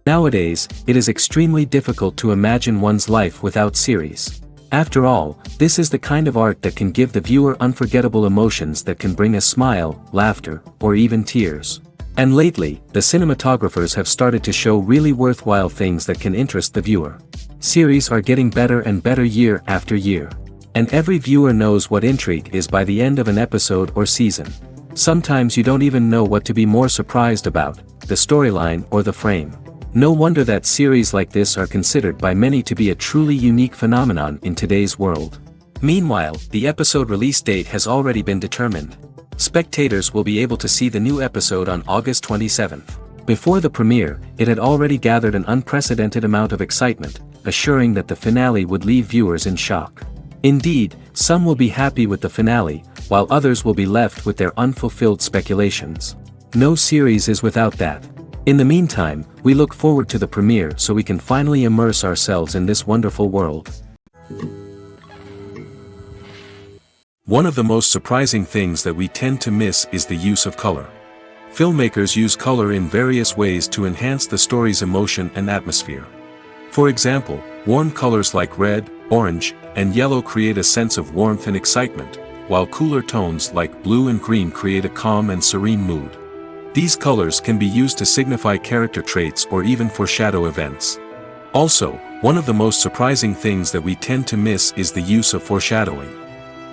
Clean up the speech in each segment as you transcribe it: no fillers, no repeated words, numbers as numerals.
Nowadays, it is extremely difficult to imagine one's life without series. After all, this is the kind of art that can give the viewer unforgettable emotions that can bring a smile, laughter, or even tears. And lately, the cinematographers have started to show really worthwhile things that can interest the viewer. Series are getting better and better year after year. And every viewer knows what intrigue is by the end of an episode or season. Sometimes you don't even know what to be more surprised about, the storyline or the frame. No wonder that series like this are considered by many to be a truly unique phenomenon in today's world. Meanwhile, the episode release date has already been determined. Spectators will be able to see the new episode on August 27th. Before the premiere, it had already gathered an unprecedented amount of excitement, assuring that the finale would leave viewers in shock. Indeed, some will be happy with the finale, while others will be left with their unfulfilled speculations. No series is without that. In the meantime, we look forward to the premiere so we can finally immerse ourselves in this wonderful world. One of the most surprising things that we tend to miss is the use of color. Filmmakers use color in various ways to enhance the story's emotion and atmosphere. For example, warm colors like red, orange, and yellow create a sense of warmth and excitement, while cooler tones like blue and green create a calm and serene mood. These colors can be used to signify character traits or even foreshadow events. Also, one of the most surprising things that we tend to miss is the use of foreshadowing.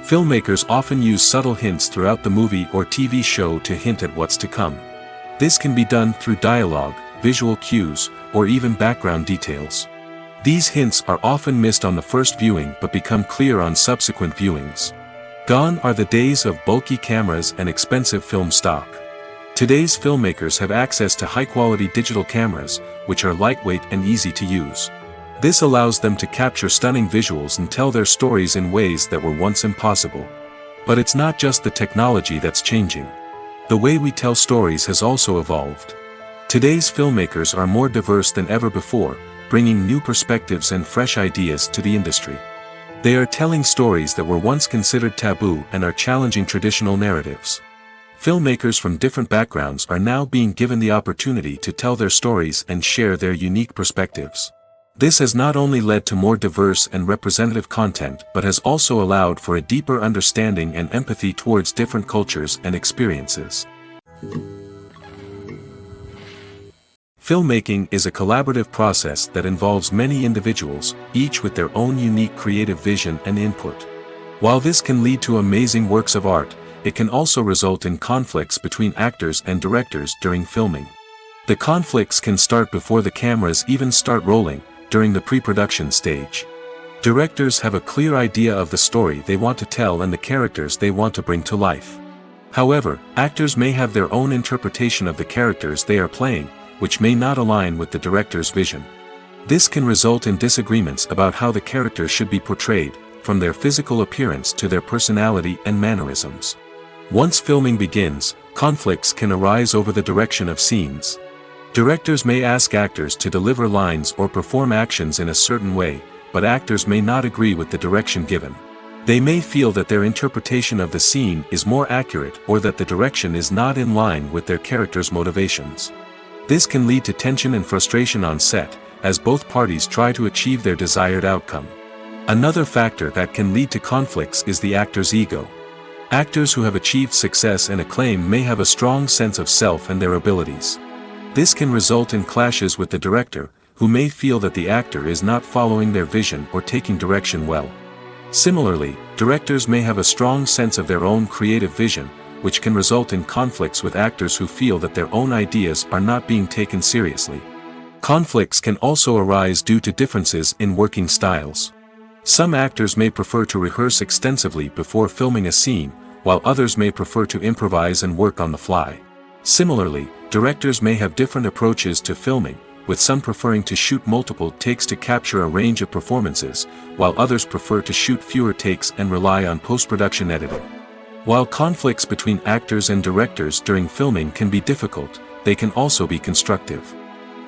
Filmmakers often use subtle hints throughout the movie or TV show to hint at what's to come. This can be done through dialogue, visual cues, or even background details. These hints are often missed on the first viewing but become clear on subsequent viewings. Gone are the days of bulky cameras and expensive film stock. Today's filmmakers have access to high-quality digital cameras, which are lightweight and easy to use. This allows them to capture stunning visuals and tell their stories in ways that were once impossible. But it's not just the technology that's changing. The way we tell stories has also evolved. Today's filmmakers are more diverse than ever before, bringing new perspectives and fresh ideas to the industry. They are telling stories that were once considered taboo and are challenging traditional narratives. Filmmakers from different backgrounds are now being given the opportunity to tell their stories and share their unique perspectives. This has not only led to more diverse and representative content but has also allowed for a deeper understanding and empathy towards different cultures and experiences. Filmmaking is a collaborative process that involves many individuals, each with their own unique creative vision and input. While this can lead to amazing works of art, it can also result in conflicts between actors and directors during filming. The conflicts can start before the cameras even start rolling, during the pre-production stage. Directors have a clear idea of the story they want to tell and the characters they want to bring to life. However, actors may have their own interpretation of the characters they are playing, which may not align with the director's vision. This can result in disagreements about how the characters should be portrayed, from their physical appearance to their personality and mannerisms. Once filming begins, conflicts can arise over the direction of scenes. Directors may ask actors to deliver lines or perform actions in a certain way, but actors may not agree with the direction given. They may feel that their interpretation of the scene is more accurate or that the direction is not in line with their character's motivations. This can lead to tension and frustration on set, as both parties try to achieve their desired outcome. Another factor that can lead to conflicts is the actor's ego. Actors who have achieved success and acclaim may have a strong sense of self and their abilities. This can result in clashes with the director, who may feel that the actor is not following their vision or taking direction well. Similarly, directors may have a strong sense of their own creative vision, which can result in conflicts with actors who feel that their own ideas are not being taken seriously. Conflicts can also arise due to differences in working styles. Some actors may prefer to rehearse extensively before filming a scene, while others may prefer to improvise and work on the fly. Similarly, directors may have different approaches to filming, with some preferring to shoot multiple takes to capture a range of performances, while others prefer to shoot fewer takes and rely on post-production editing. While conflicts between actors and directors during filming can be difficult, they can also be constructive.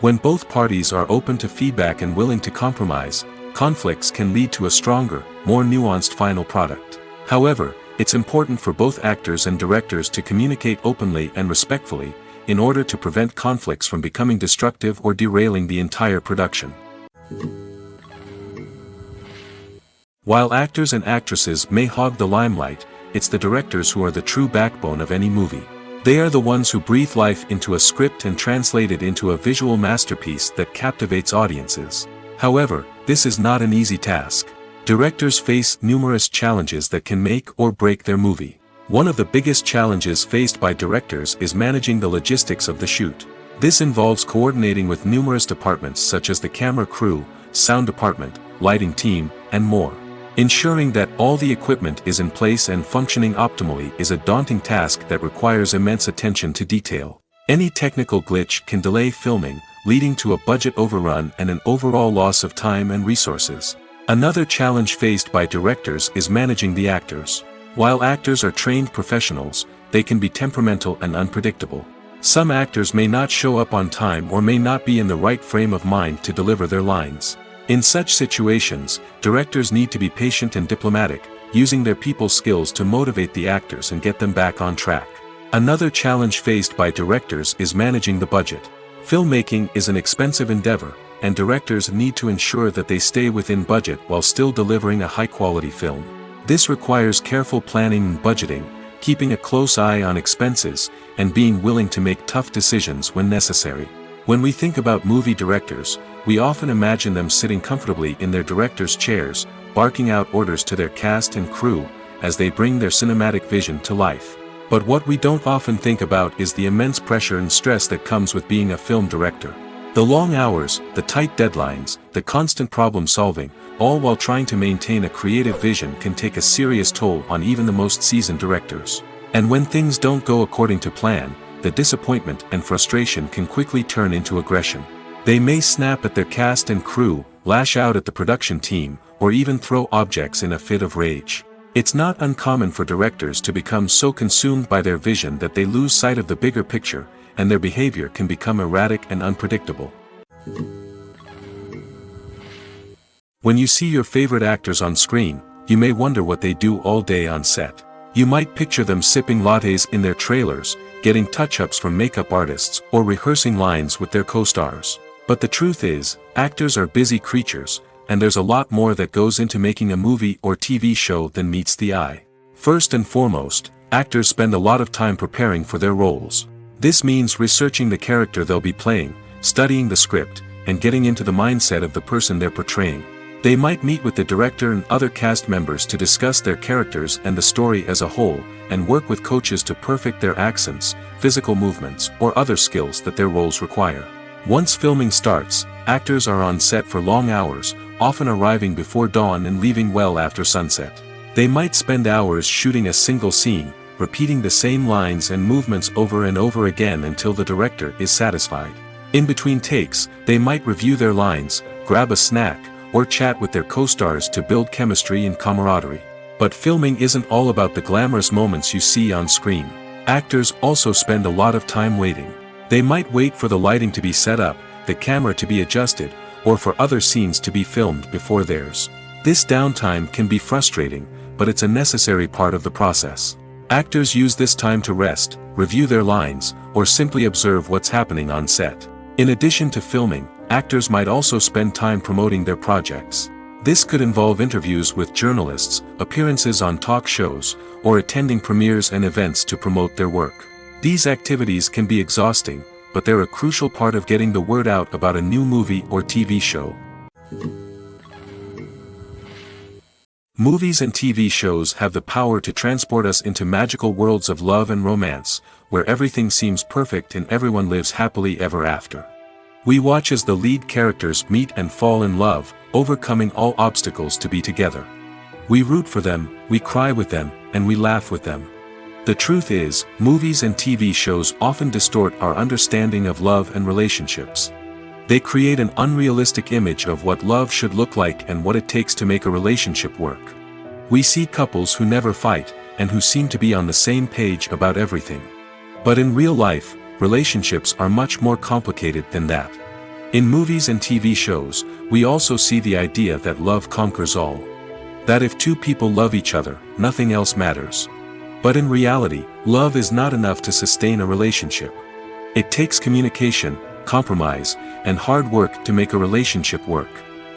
When both parties are open to feedback and willing to compromise, conflicts can lead to a stronger, more nuanced final product. However, it's important for both actors and directors to communicate openly and respectfully, in order to prevent conflicts from becoming destructive or derailing the entire production. While actors and actresses may hog the limelight, it's the directors who are the true backbone of any movie. They are the ones who breathe life into a script and translate it into a visual masterpiece that captivates audiences. However, this is not an easy task. Directors face numerous challenges that can make or break their movie. One of the biggest challenges faced by directors is managing the logistics of the shoot. This involves coordinating with numerous departments such as the camera crew, sound department, lighting team, and more. Ensuring that all the equipment is in place and functioning optimally is a daunting task that requires immense attention to detail. Any technical glitch can delay filming, leading to a budget overrun and an overall loss of time and resources. Another challenge faced by directors is managing the actors. While actors are trained professionals, they can be temperamental and unpredictable. Some actors may not show up on time or may not be in the right frame of mind to deliver their lines. In such situations, directors need to be patient and diplomatic, using their people skills to motivate the actors and get them back on track. Another challenge faced by directors is managing the budget. Filmmaking is an expensive endeavor, and directors need to ensure that they stay within budget while still delivering a high-quality film. This requires careful planning and budgeting, keeping a close eye on expenses, and being willing to make tough decisions when necessary. When we think about movie directors, we often imagine them sitting comfortably in their director's chairs, barking out orders to their cast and crew, as they bring their cinematic vision to life. But what we don't often think about is the immense pressure and stress that comes with being a film director. The long hours, the tight deadlines, the constant problem solving, all while trying to maintain a creative vision can take a serious toll on even the most seasoned directors. And when things don't go according to plan, the disappointment and frustration can quickly turn into aggression. They may snap at their cast and crew, lash out at the production team, or even throw objects in a fit of rage. It's not uncommon for directors to become so consumed by their vision that they lose sight of the bigger picture, and their behavior can become erratic and unpredictable. When you see your favorite actors on screen, you may wonder what they do all day on set. You might picture them sipping lattes in their trailers, getting touch-ups from makeup artists, or rehearsing lines with their co-stars. But the truth is, actors are busy creatures, and there's a lot more that goes into making a movie or TV show than meets the eye. First and foremost, actors spend a lot of time preparing for their roles. This means researching the character they'll be playing, studying the script, and getting into the mindset of the person they're portraying. They might meet with the director and other cast members to discuss their characters and the story as a whole, and work with coaches to perfect their accents, physical movements, or other skills that their roles require. Once filming starts, actors are on set for long hours, often arriving before dawn and leaving well after sunset. They might spend hours shooting a single scene, repeating the same lines and movements over and over again until the director is satisfied. In between takes, they might review their lines, grab a snack, or chat with their co-stars to build chemistry and camaraderie. But filming isn't all about the glamorous moments you see on screen. Actors also spend a lot of time waiting. They might wait for the lighting to be set up, the camera to be adjusted, or for other scenes to be filmed before theirs. This downtime can be frustrating, but it's a necessary part of the process. Actors use this time to rest, review their lines, or simply observe what's happening on set. In addition to filming, actors might also spend time promoting their projects. This could involve interviews with journalists, appearances on talk shows, or attending premieres and events to promote their work. These activities can be exhausting, but they're a crucial part of getting the word out about a new movie or TV show. Movies and TV shows have the power to transport us into magical worlds of love and romance, where everything seems perfect and everyone lives happily ever after. We watch as the lead characters meet and fall in love, overcoming all obstacles to be together. We root for them, we cry with them, and we laugh with them. The truth is, movies and TV shows often distort our understanding of love and relationships. They create an unrealistic image of what love should look like and what it takes to make a relationship work. We see couples who never fight, and who seem to be on the same page about everything. But in real life, relationships are much more complicated than that. In movies and TV shows, we also see the idea that love conquers all. That if two people love each other, nothing else matters. But in reality, love is not enough to sustain a relationship. It takes communication, compromise, and hard work to make a relationship work.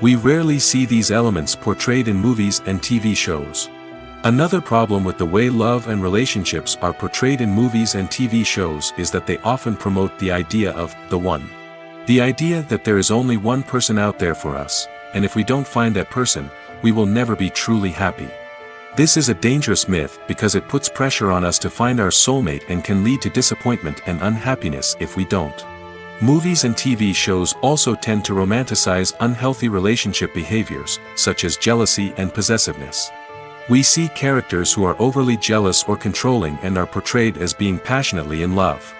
We rarely see these elements portrayed in movies and TV shows. Another problem with the way love and relationships are portrayed in movies and TV shows is that they often promote the idea of the one. The idea that there is only one person out there for us, and if we don't find that person, we will never be truly happy. This is a dangerous myth because it puts pressure on us to find our soulmate and can lead to disappointment and unhappiness if we don't. Movies and TV shows also tend to romanticize unhealthy relationship behaviors, such as jealousy and possessiveness. We see characters who are overly jealous or controlling and are portrayed as being passionately in love.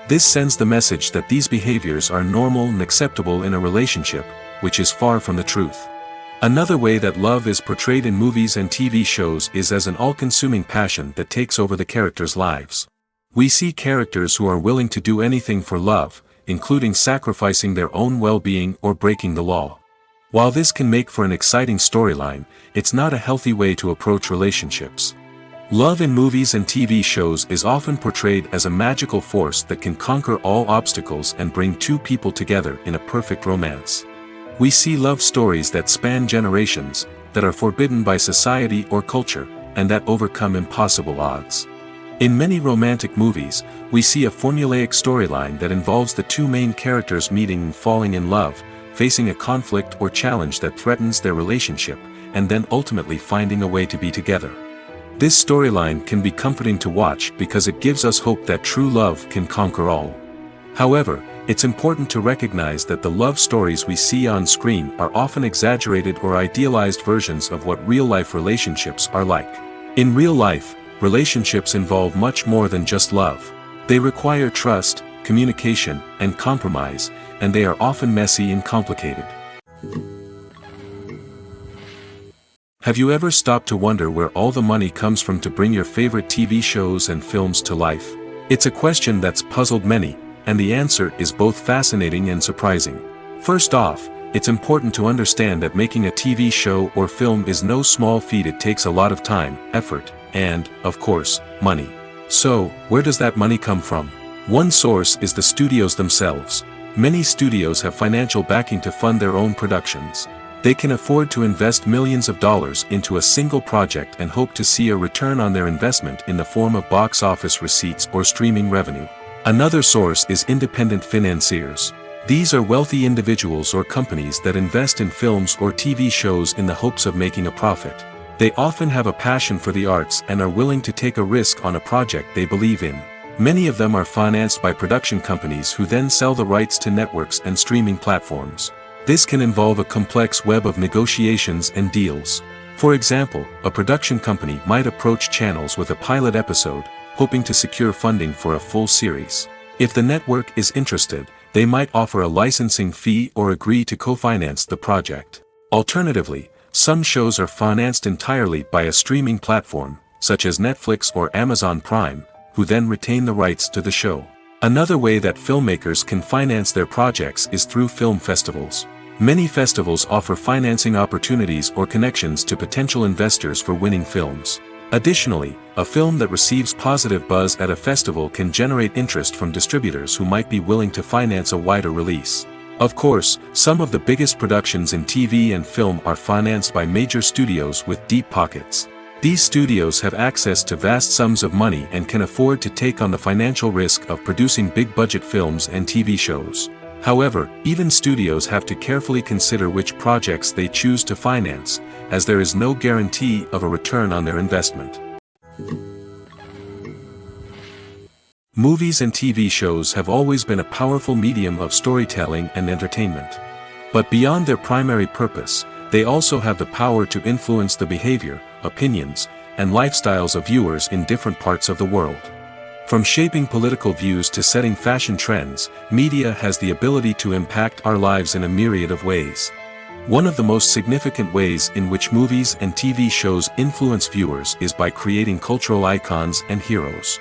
This sends the message that these behaviors are normal and acceptable in a relationship, which is far from the truth. Another way that love is portrayed in movies and TV shows is as an all-consuming passion that takes over the characters' lives. We see characters who are willing to do anything for love, including sacrificing their own well-being or breaking the law. While this can make for an exciting storyline, it's not a healthy way to approach relationships. Love in movies and TV shows is often portrayed as a magical force that can conquer all obstacles and bring two people together in a perfect romance. We see love stories that span generations, that are forbidden by society or culture, and that overcome impossible odds. In many romantic movies, we see a formulaic storyline that involves the two main characters meeting and falling in love, facing a conflict or challenge that threatens their relationship, and then ultimately finding a way to be together. This storyline can be comforting to watch because it gives us hope that true love can conquer all. However, it's important to recognize that the love stories we see on screen are often exaggerated or idealized versions of what real-life relationships are like. In real life, relationships involve much more than just love. They require trust, communication, and compromise, and they are often messy and complicated. Have you ever stopped to wonder where all the money comes from to bring your favorite TV shows and films to life? It's a question that's puzzled many, and the answer is both fascinating and surprising. First off, it's important to understand that making a TV show or film is no small feat. It takes a lot of time, effort, and, of course, money. So, where does that money come from? One source is the studios themselves. Many studios have financial backing to fund their own productions. They can afford to invest millions of dollars into a single project and hope to see a return on their investment in the form of box office receipts or streaming revenue. Another source is independent financiers. These are wealthy individuals or companies that invest in films or TV shows in the hopes of making a profit. They often have a passion for the arts and are willing to take a risk on a project they believe in. Many of them are financed by production companies who then sell the rights to networks and streaming platforms. This can involve a complex web of negotiations and deals. For example, a production company might approach channels with a pilot episode, hoping to secure funding for a full series. If the network is interested, they might offer a licensing fee or agree to co-finance the project. Alternatively, some shows are financed entirely by a streaming platform, such as Netflix or Amazon Prime, who then retain the rights to the show. Another way that filmmakers can finance their projects is through film festivals. Many festivals offer financing opportunities or connections to potential investors for winning films. Additionally, a film that receives positive buzz at a festival can generate interest from distributors who might be willing to finance a wider release. Of course, some of the biggest productions in TV and film are financed by major studios with deep pockets. These studios have access to vast sums of money and can afford to take on the financial risk of producing big-budget films and TV shows. However, even studios have to carefully consider which projects they choose to finance, as there is no guarantee of a return on their investment. Movies and TV shows have always been a powerful medium of storytelling and entertainment. But beyond their primary purpose, they also have the power to influence the behavior, opinions, and lifestyles of viewers in different parts of the world. From shaping political views to setting fashion trends, media has the ability to impact our lives in a myriad of ways. One of the most significant ways in which movies and TV shows influence viewers is by creating cultural icons and heroes.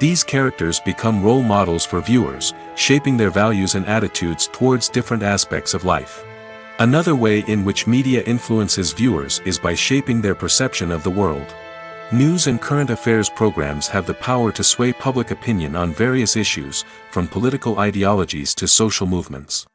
These characters become role models for viewers, shaping their values and attitudes towards different aspects of life. Another way in which media influences viewers is by shaping their perception of the world. News and current affairs programs have the power to sway public opinion on various issues, from political ideologies to social movements.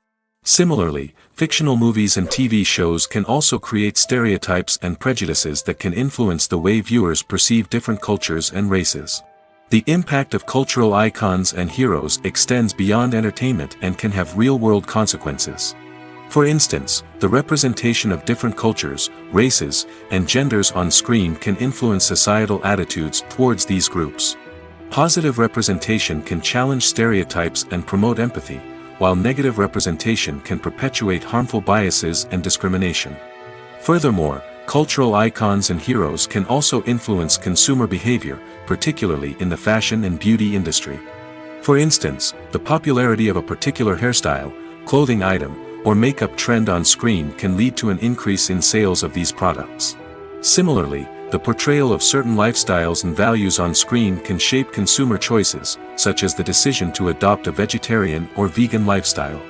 Similarly, fictional movies and TV shows can also create stereotypes and prejudices that can influence the way viewers perceive different cultures and races. The impact of cultural icons and heroes extends beyond entertainment and can have real-world consequences. For instance, the representation of different cultures, races, and genders on screen can influence societal attitudes towards these groups. Positive representation can challenge stereotypes and promote empathy, while negative representation can perpetuate harmful biases and discrimination. Furthermore, cultural icons and heroes can also influence consumer behavior, particularly in the fashion and beauty industry. For instance, the popularity of a particular hairstyle, clothing item, or makeup trend on screen can lead to an increase in sales of these products. Similarly, the portrayal of certain lifestyles and values on screen can shape consumer choices, such as the decision to adopt a vegetarian or vegan lifestyle.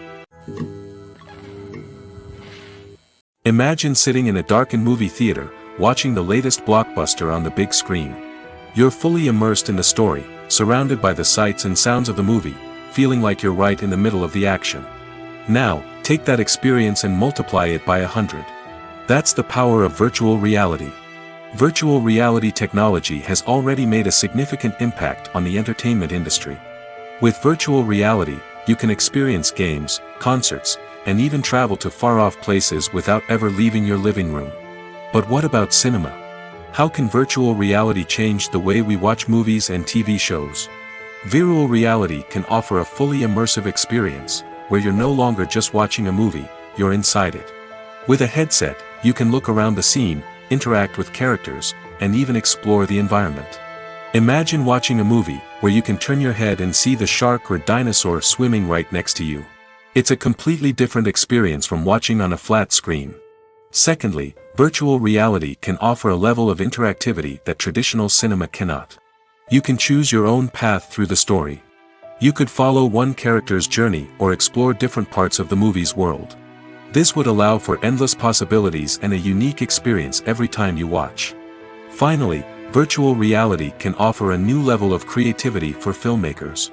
Imagine sitting in a darkened movie theater, watching the latest blockbuster on the big screen. You're fully immersed in the story, surrounded by the sights and sounds of the movie, feeling like you're right in the middle of the action. Now, take that experience and multiply it by 100. That's the power of virtual reality. Virtual reality technology has already made a significant impact on the entertainment industry. With virtual reality, you can experience games, concerts, and even travel to far-off places without ever leaving your living room. But what about cinema? How can virtual reality change the way we watch movies and TV shows? Virtual reality can offer a fully immersive experience, where you're no longer just watching a movie, you're inside it. With a headset, you can look around the scene, interact with characters, and even explore the environment. Imagine watching a movie where you can turn your head and see the shark or dinosaur swimming right next to you. It's a completely different experience from watching on a flat screen. Secondly, virtual reality can offer a level of interactivity that traditional cinema cannot. You can choose your own path through the story. You could follow one character's journey or explore different parts of the movie's world. This would allow for endless possibilities and a unique experience every time you watch. Finally, virtual reality can offer a new level of creativity for filmmakers.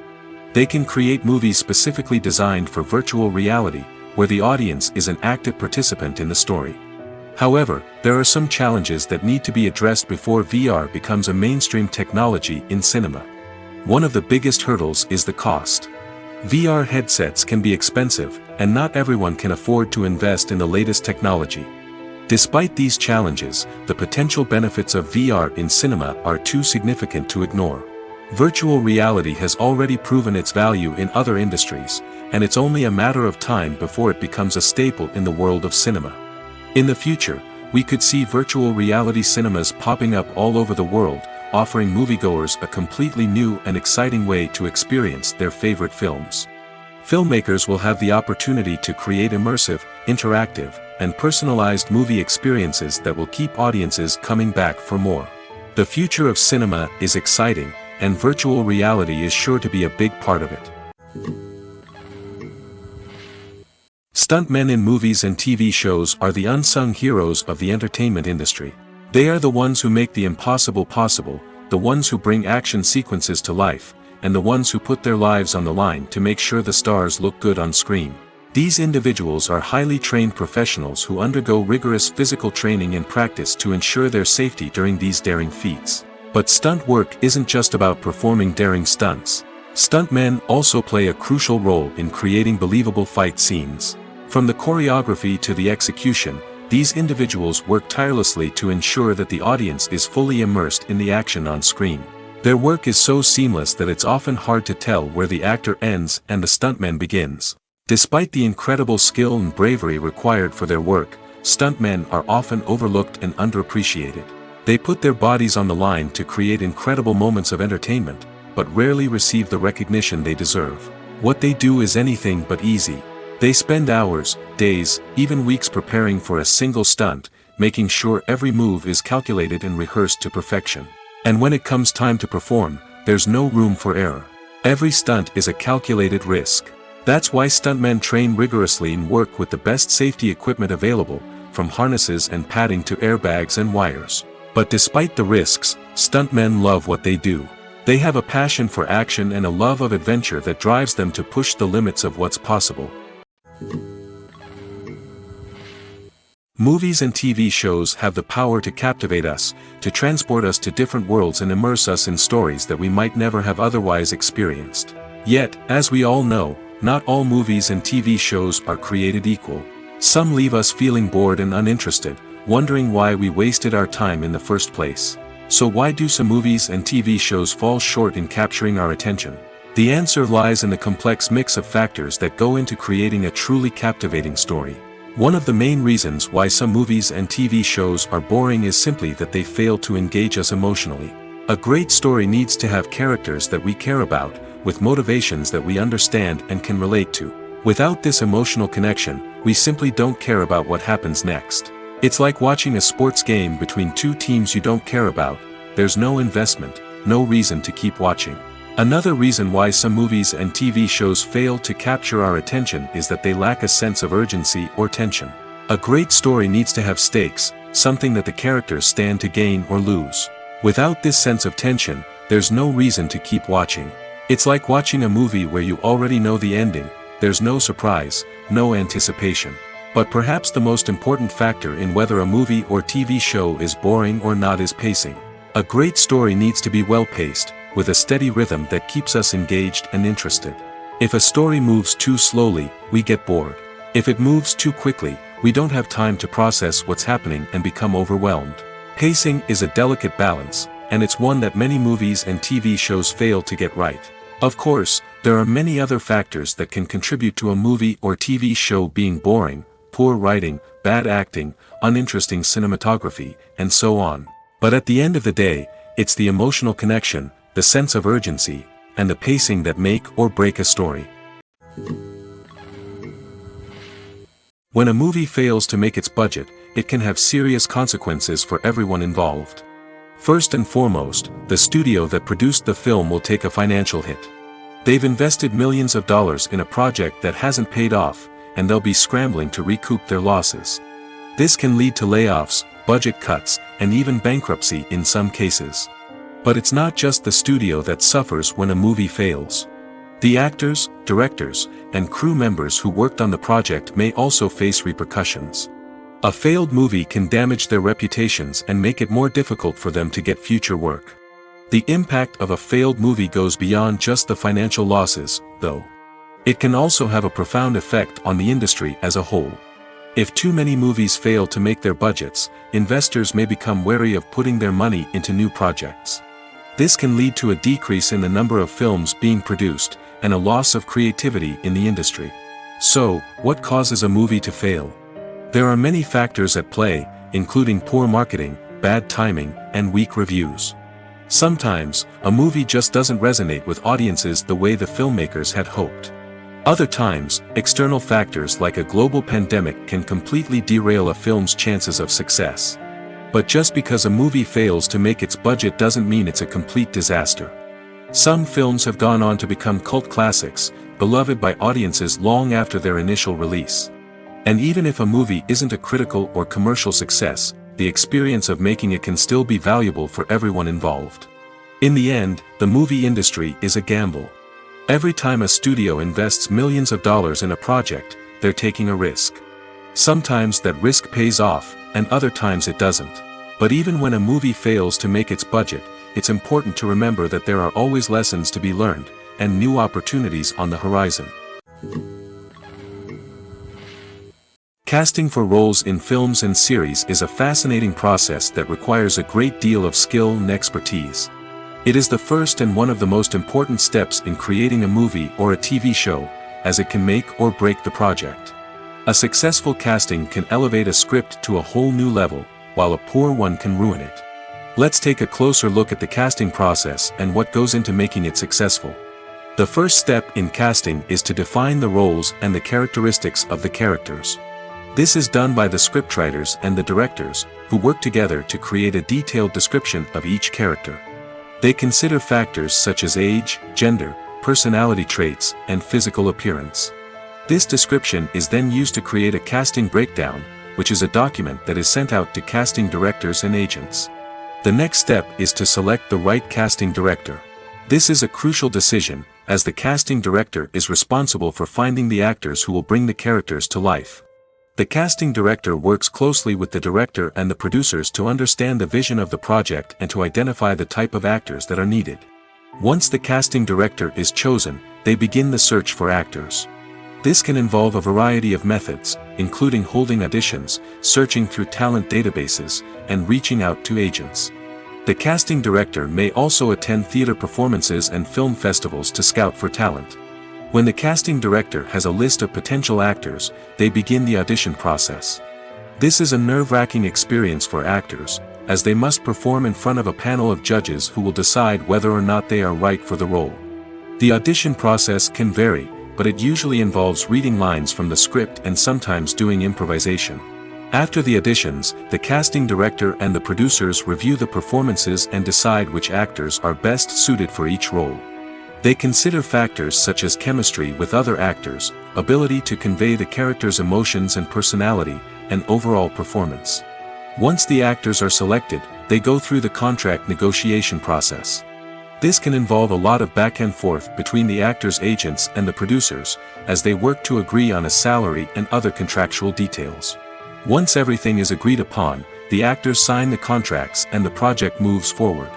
They can create movies specifically designed for virtual reality, where the audience is an active participant in the story. However, there are some challenges that need to be addressed before VR becomes a mainstream technology in cinema. One of the biggest hurdles is the cost. VR headsets can be expensive, and not everyone can afford to invest in the latest technology. Despite these challenges, the potential benefits of VR in cinema are too significant to ignore. Virtual reality has already proven its value in other industries, and it's only a matter of time before it becomes a staple in the world of cinema. In the future, we could see virtual reality cinemas popping up all over the world, offering moviegoers a completely new and exciting way to experience their favorite films. Filmmakers will have the opportunity to create immersive, interactive, and personalized movie experiences that will keep audiences coming back for more. The future of cinema is exciting, and virtual reality is sure to be a big part of it. Stuntmen in movies and TV shows are the unsung heroes of the entertainment industry. They are the ones who make the impossible possible, the ones who bring action sequences to life, and the ones who put their lives on the line to make sure the stars look good on screen. These individuals are highly trained professionals who undergo rigorous physical training and practice to ensure their safety during these daring feats. But stunt work isn't just about performing daring stunts. Stuntmen also play a crucial role in creating believable fight scenes. From the choreography to the execution, these individuals work tirelessly to ensure that the audience is fully immersed in the action on screen. Their work is so seamless that it's often hard to tell where the actor ends and the stuntman begins. Despite the incredible skill and bravery required for their work, stuntmen are often overlooked and underappreciated. They put their bodies on the line to create incredible moments of entertainment, but rarely receive the recognition they deserve. What they do is anything but easy. They spend hours, days, even weeks preparing for a single stunt, making sure every move is calculated and rehearsed to perfection. And when it comes time to perform, there's no room for error. Every stunt is a calculated risk. That's why stuntmen train rigorously and work with the best safety equipment available, from harnesses and padding to airbags and wires. But despite the risks, stuntmen love what they do. They have a passion for action and a love of adventure that drives them to push the limits of what's possible. Movies and TV shows have the power to captivate us, to transport us to different worlds and immerse us in stories that we might never have otherwise experienced. Yet, as we all know, not all movies and TV shows are created equal. Some leave us feeling bored and uninterested, wondering why we wasted our time in the first place. So why do some movies and TV shows fall short in capturing our attention? The answer lies in the complex mix of factors that go into creating a truly captivating story. One of the main reasons why some movies and TV shows are boring is simply that they fail to engage us emotionally. A great story needs to have characters that we care about, with motivations that we understand and can relate to. Without this emotional connection, we simply don't care about what happens next. It's like watching a sports game between two teams you don't care about. There's no investment, no reason to keep watching. Another reason why some movies and TV shows fail to capture our attention is that they lack a sense of urgency or tension. A great story needs to have stakes, something that the characters stand to gain or lose. Without this sense of tension, there's no reason to keep watching. It's like watching a movie where you already know the ending. There's no surprise, no anticipation. But perhaps the most important factor in whether a movie or TV show is boring or not is pacing. A great story needs to be well-paced, with a steady rhythm that keeps us engaged and interested. If a story moves too slowly, we get bored. If it moves too quickly, we don't have time to process what's happening and become overwhelmed. Pacing is a delicate balance, and it's one that many movies and TV shows fail to get right. Of course, there are many other factors that can contribute to a movie or TV show being boring: poor writing, bad acting, uninteresting cinematography, and so on. But at the end of the day, it's the emotional connection, the sense of urgency, and the pacing that make or break a story. When a movie fails to make its budget, it can have serious consequences for everyone involved. First and foremost, the studio that produced the film will take a financial hit. They've invested millions of dollars in a project that hasn't paid off, and they'll be scrambling to recoup their losses. This can lead to layoffs, budget cuts, and even bankruptcy in some cases. But it's not just the studio that suffers when a movie fails. The actors, directors, and crew members who worked on the project may also face repercussions. A failed movie can damage their reputations and make it more difficult for them to get future work. The impact of a failed movie goes beyond just the financial losses, though. It can also have a profound effect on the industry as a whole. If too many movies fail to make their budgets, investors may become wary of putting their money into new projects. This can lead to a decrease in the number of films being produced, and a loss of creativity in the industry. So, what causes a movie to fail? There are many factors at play, including poor marketing, bad timing, and weak reviews. Sometimes, a movie just doesn't resonate with audiences the way the filmmakers had hoped. Other times, external factors like a global pandemic can completely derail a film's chances of success. But just because a movie fails to make its budget doesn't mean it's a complete disaster. Some films have gone on to become cult classics, beloved by audiences long after their initial release. And even if a movie isn't a critical or commercial success, the experience of making it can still be valuable for everyone involved. In the end, the movie industry is a gamble. Every time a studio invests millions of dollars in a project, they're taking a risk. Sometimes that risk pays off, and other times it doesn't. But even when a movie fails to make its budget, it's important to remember that there are always lessons to be learned, and new opportunities on the horizon. Casting for roles in films and series is a fascinating process that requires a great deal of skill and expertise. It is the first and one of the most important steps in creating a movie or a TV show, as it can make or break the project. A successful casting can elevate a script to a whole new level, while a poor one can ruin it. Let's take a closer look at the casting process and what goes into making it successful. The first step in casting is to define the roles and the characteristics of the characters. This is done by the scriptwriters and the directors, who work together to create a detailed description of each character. They consider factors such as age, gender, personality traits, and physical appearance. This description is then used to create a casting breakdown, which is a document that is sent out to casting directors and agents. The next step is to select the right casting director. This is a crucial decision, as the casting director is responsible for finding the actors who will bring the characters to life. The casting director works closely with the director and the producers to understand the vision of the project and to identify the type of actors that are needed. Once the casting director is chosen, they begin the search for actors. This can involve a variety of methods, including holding auditions, searching through talent databases, and reaching out to agents. The casting director may also attend theater performances and film festivals to scout for talent. When the casting director has a list of potential actors, they begin the audition process. This is a nerve-wracking experience for actors, as they must perform in front of a panel of judges who will decide whether or not they are right for the role. The audition process can vary, but it usually involves reading lines from the script and sometimes doing improvisation. After the auditions, the casting director and the producers review the performances and decide which actors are best suited for each role. They consider factors such as chemistry with other actors, ability to convey the character's emotions and personality, and overall performance. Once the actors are selected, they go through the contract negotiation process. This can involve a lot of back and forth between the actors' agents and the producers, as they work to agree on a salary and other contractual details. Once everything is agreed upon, the actors sign the contracts and the project moves forward.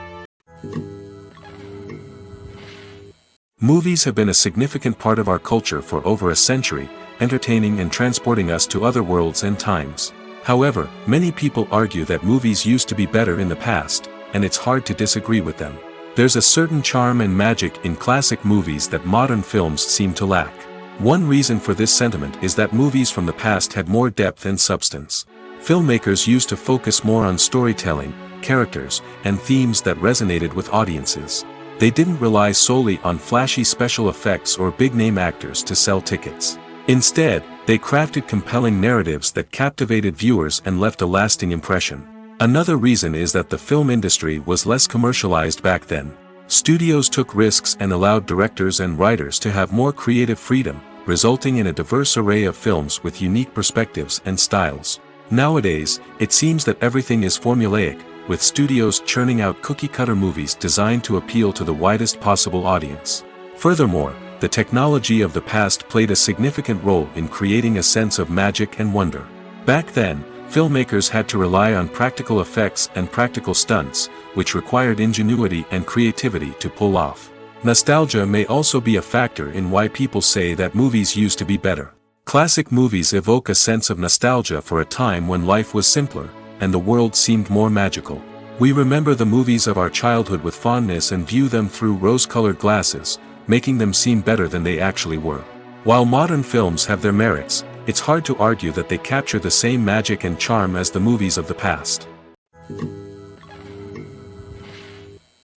Movies have been a significant part of our culture for over a century, entertaining and transporting us to other worlds and times. However, many people argue that movies used to be better in the past, and it's hard to disagree with them. There's a certain charm and magic in classic movies that modern films seem to lack. One reason for this sentiment is that movies from the past had more depth and substance. Filmmakers used to focus more on storytelling, characters, and themes that resonated with audiences. They didn't rely solely on flashy special effects or big-name actors to sell tickets. Instead, they crafted compelling narratives that captivated viewers and left a lasting impression. Another reason is that the film industry was less commercialized back then. Studios took risks and allowed directors and writers to have more creative freedom, resulting in a diverse array of films with unique perspectives and styles. Nowadays, it seems that everything is formulaic, with studios churning out cookie-cutter movies designed to appeal to the widest possible audience. Furthermore, the technology of the past played a significant role in creating a sense of magic and wonder. Back then, filmmakers had to rely on practical effects and practical stunts, which required ingenuity and creativity to pull off. Nostalgia may also be a factor in why people say that movies used to be better. Classic movies evoke a sense of nostalgia for a time when life was simpler, and the world seemed more magical. We remember the movies of our childhood with fondness and view them through rose-colored glasses, making them seem better than they actually were. While modern films have their merits, it's hard to argue that they capture the same magic and charm as the movies of the past.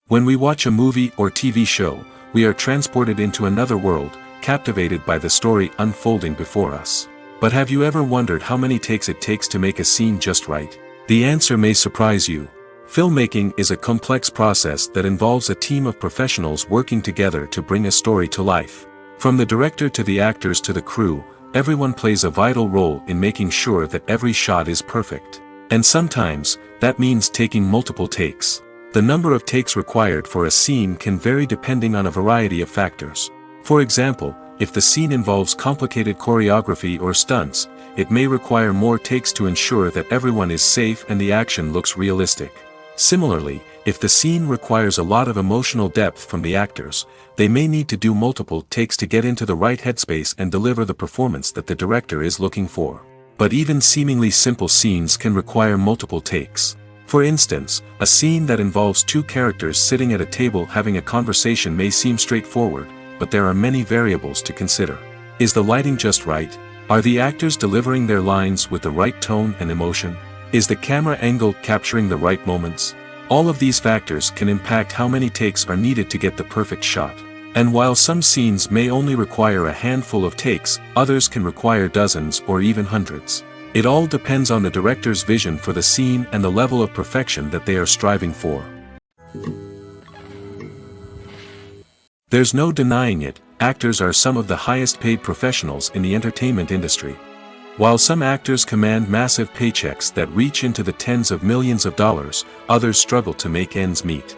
When we watch a movie or TV show, we are transported into another world, captivated by the story unfolding before us. But have you ever wondered how many takes it takes to make a scene just right? The answer may surprise you. Filmmaking is a complex process that involves a team of professionals working together to bring a story to life. From the director to the actors to the crew, everyone plays a vital role in making sure that every shot is perfect. And sometimes, that means taking multiple takes. The number of takes required for a scene can vary depending on a variety of factors. For example, if the scene involves complicated choreography or stunts, it may require more takes to ensure that everyone is safe and the action looks realistic. Similarly, if the scene requires a lot of emotional depth from the actors, they may need to do multiple takes to get into the right headspace and deliver the performance that the director is looking for. But even seemingly simple scenes can require multiple takes. For instance, a scene that involves two characters sitting at a table having a conversation may seem straightforward, but there are many variables to consider. Is the lighting just right? Are the actors delivering their lines with the right tone and emotion? Is the camera angle capturing the right moments? All of these factors can impact how many takes are needed to get the perfect shot. And while some scenes may only require a handful of takes, others can require dozens or even hundreds. It all depends on the director's vision for the scene and the level of perfection that they are striving for. There's no denying it, actors are some of the highest paid professionals in the entertainment industry. While some actors command massive paychecks that reach into the tens of millions of dollars, others struggle to make ends meet.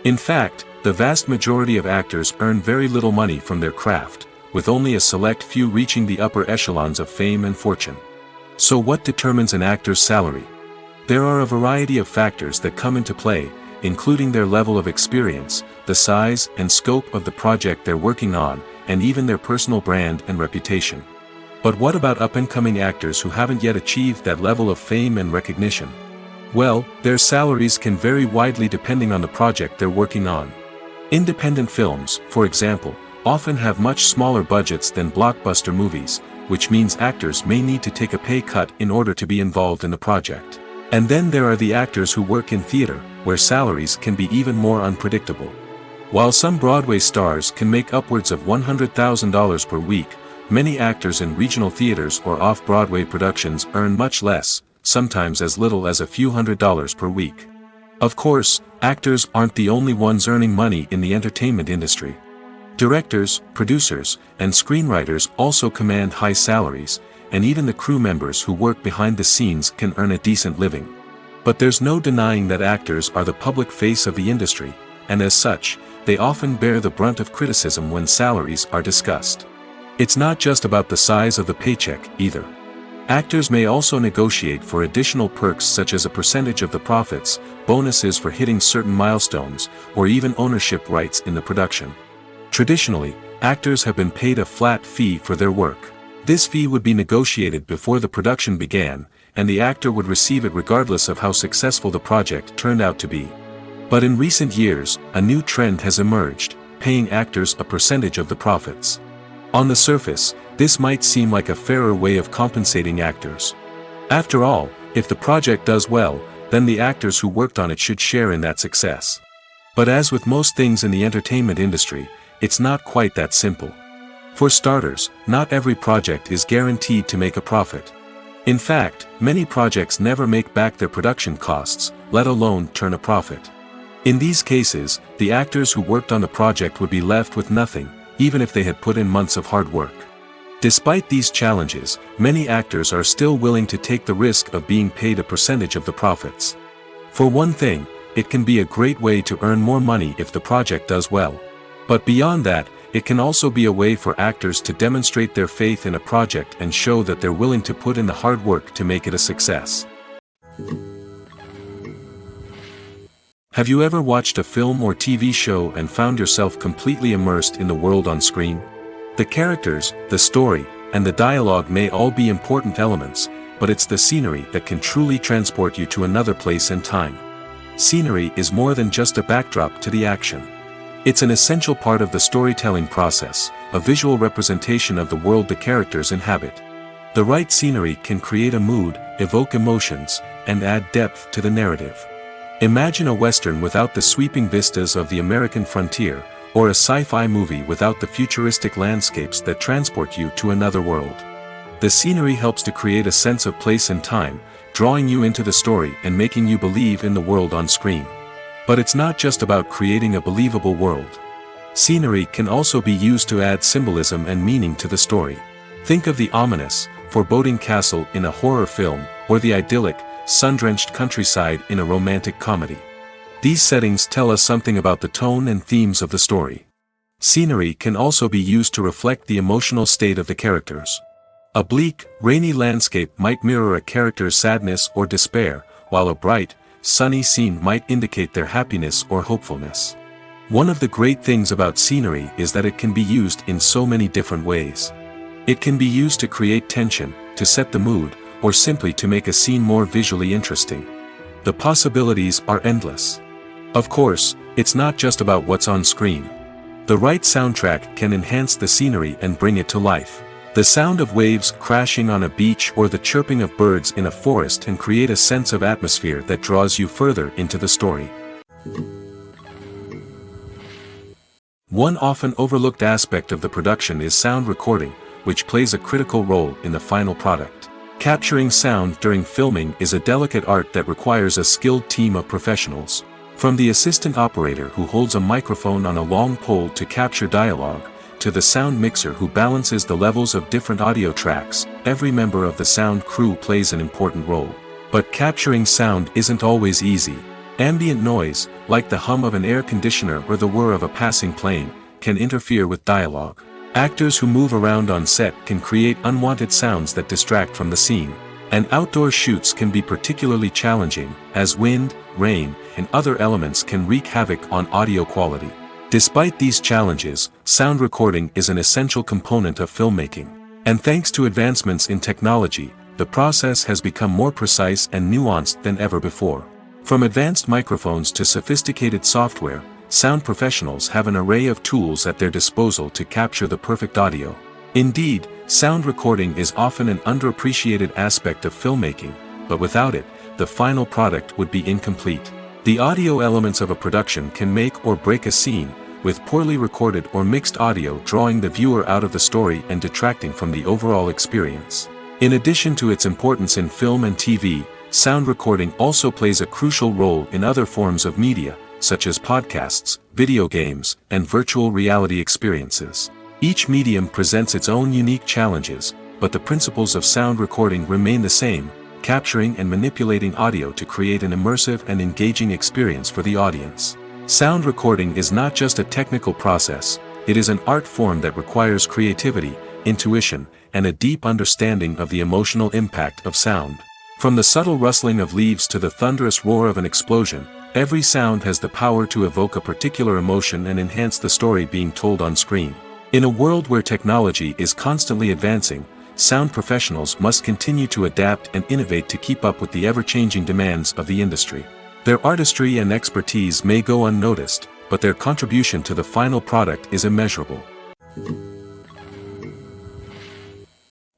In fact, the vast majority of actors earn very little money from their craft, with only a select few reaching the upper echelons of fame and fortune. So what determines an actor's salary? There are a variety of factors that come into play, including their level of experience, the size and scope of the project they're working on, and even their personal brand and reputation. But what about up-and-coming actors who haven't yet achieved that level of fame and recognition? Well, their salaries can vary widely depending on the project they're working on. Independent films, for example, often have much smaller budgets than blockbuster movies, which means actors may need to take a pay cut in order to be involved in the project. And then there are the actors who work in theater, where salaries can be even more unpredictable. While some Broadway stars can make upwards of $100,000 per week, many actors in regional theaters or off-Broadway productions earn much less, sometimes as little as a few $100s per week. Of course, actors aren't the only ones earning money in the entertainment industry. Directors, producers, and screenwriters also command high salaries, and even the crew members who work behind the scenes can earn a decent living. But there's no denying that actors are the public face of the industry, and as such, they often bear the brunt of criticism when salaries are discussed. It's not just about the size of the paycheck, either. Actors may also negotiate for additional perks such as a percentage of the profits, bonuses for hitting certain milestones, or even ownership rights in the production. Traditionally, actors have been paid a flat fee for their work. This fee would be negotiated before the production began, and the actor would receive it regardless of how successful the project turned out to be. But in recent years, a new trend has emerged, paying actors a percentage of the profits. On the surface, this might seem like a fairer way of compensating actors. After all, if the project does well, then the actors who worked on it should share in that success. But as with most things in the entertainment industry, it's not quite that simple. For starters, not every project is guaranteed to make a profit. In fact, many projects never make back their production costs, let alone turn a profit. In these cases, the actors who worked on the project would be left with nothing, even if they had put in months of hard work. Despite these challenges, many actors are still willing to take the risk of being paid a percentage of the profits. For one thing, it can be a great way to earn more money if the project does well. But beyond that, it can also be a way for actors to demonstrate their faith in a project and show that they're willing to put in the hard work to make it a success. Have you ever watched a film or TV show and found yourself completely immersed in the world on screen? The characters, the story, and the dialogue may all be important elements, but it's the scenery that can truly transport you to another place and time. Scenery is more than just a backdrop to the action. It's an essential part of the storytelling process, a visual representation of the world the characters inhabit. The right scenery can create a mood, evoke emotions, and add depth to the narrative. Imagine a Western without the sweeping vistas of the American frontier, or a sci-fi movie without the futuristic landscapes that transport you to another world. The scenery helps to create a sense of place and time, drawing you into the story and making you believe in the world on screen. But it's not just about creating a believable world. Scenery can also be used to add symbolism and meaning to the story. Think of the ominous, foreboding castle in a horror film, or the idyllic, sun-drenched countryside in a romantic comedy. These settings tell us something about the tone and themes of the story. Scenery can also be used to reflect the emotional state of the characters. A bleak, rainy landscape might mirror a character's sadness or despair, while a bright, sunny scene might indicate their happiness or hopefulness. One of the great things about scenery is that it can be used in so many different ways. It can be used to create tension, to set the mood, or simply to make a scene more visually interesting. The possibilities are endless. Of course, it's not just about what's on screen. The right soundtrack can enhance the scenery and bring it to life. The sound of waves crashing on a beach or the chirping of birds in a forest can create a sense of atmosphere that draws you further into the story. One often overlooked aspect of the production is sound recording, which plays a critical role in the final product. Capturing sound during filming is a delicate art that requires a skilled team of professionals. From the assistant operator who holds a microphone on a long pole to capture dialogue, to the sound mixer who balances the levels of different audio tracks, every member of the sound crew plays an important role. But capturing sound isn't always easy. Ambient noise, like the hum of an air conditioner or the whir of a passing plane, can interfere with dialogue. Actors who move around on set can create unwanted sounds that distract from the scene. And outdoor shoots can be particularly challenging, as wind, rain, and other elements can wreak havoc on audio quality. Despite these challenges, sound recording is an essential component of filmmaking. And thanks to advancements in technology, the process has become more precise and nuanced than ever before. From advanced microphones to sophisticated software, sound professionals have an array of tools at their disposal to capture the perfect audio. Indeed, sound recording is often an underappreciated aspect of filmmaking, but without it, the final product would be incomplete. The audio elements of a production can make or break a scene, with poorly recorded or mixed audio drawing the viewer out of the story and detracting from the overall experience. In addition to its importance in film and TV, sound recording also plays a crucial role in other forms of media, such as podcasts, video games, and virtual reality experiences. Each medium presents its own unique challenges, but the principles of sound recording remain the same, capturing and manipulating audio to create an immersive and engaging experience for the audience. Sound recording is not just a technical process, it is an art form that requires creativity, intuition, and a deep understanding of the emotional impact of sound. From the subtle rustling of leaves to the thunderous roar of an explosion, every sound has the power to evoke a particular emotion and enhance the story being told on screen. In a world where technology is constantly advancing, sound professionals must continue to adapt and innovate to keep up with the ever-changing demands of the industry. Their artistry and expertise may go unnoticed, but their contribution to the final product is immeasurable.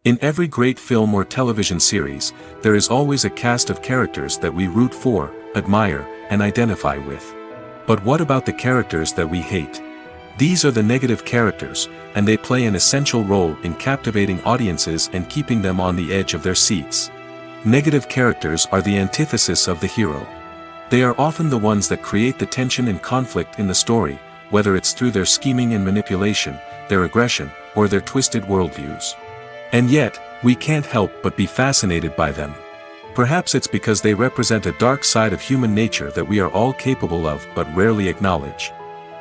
In every great film or television series, there is always a cast of characters that we root for, admire, and identify with. But what about the characters that we hate? These are the negative characters, and they play an essential role in captivating audiences and keeping them on the edge of their seats. Negative characters are the antithesis of the hero. They are often the ones that create the tension and conflict in the story, whether it's through their scheming and manipulation, their aggression, or their twisted worldviews. And yet, we can't help but be fascinated by them. Perhaps it's because they represent a dark side of human nature that we are all capable of but rarely acknowledge.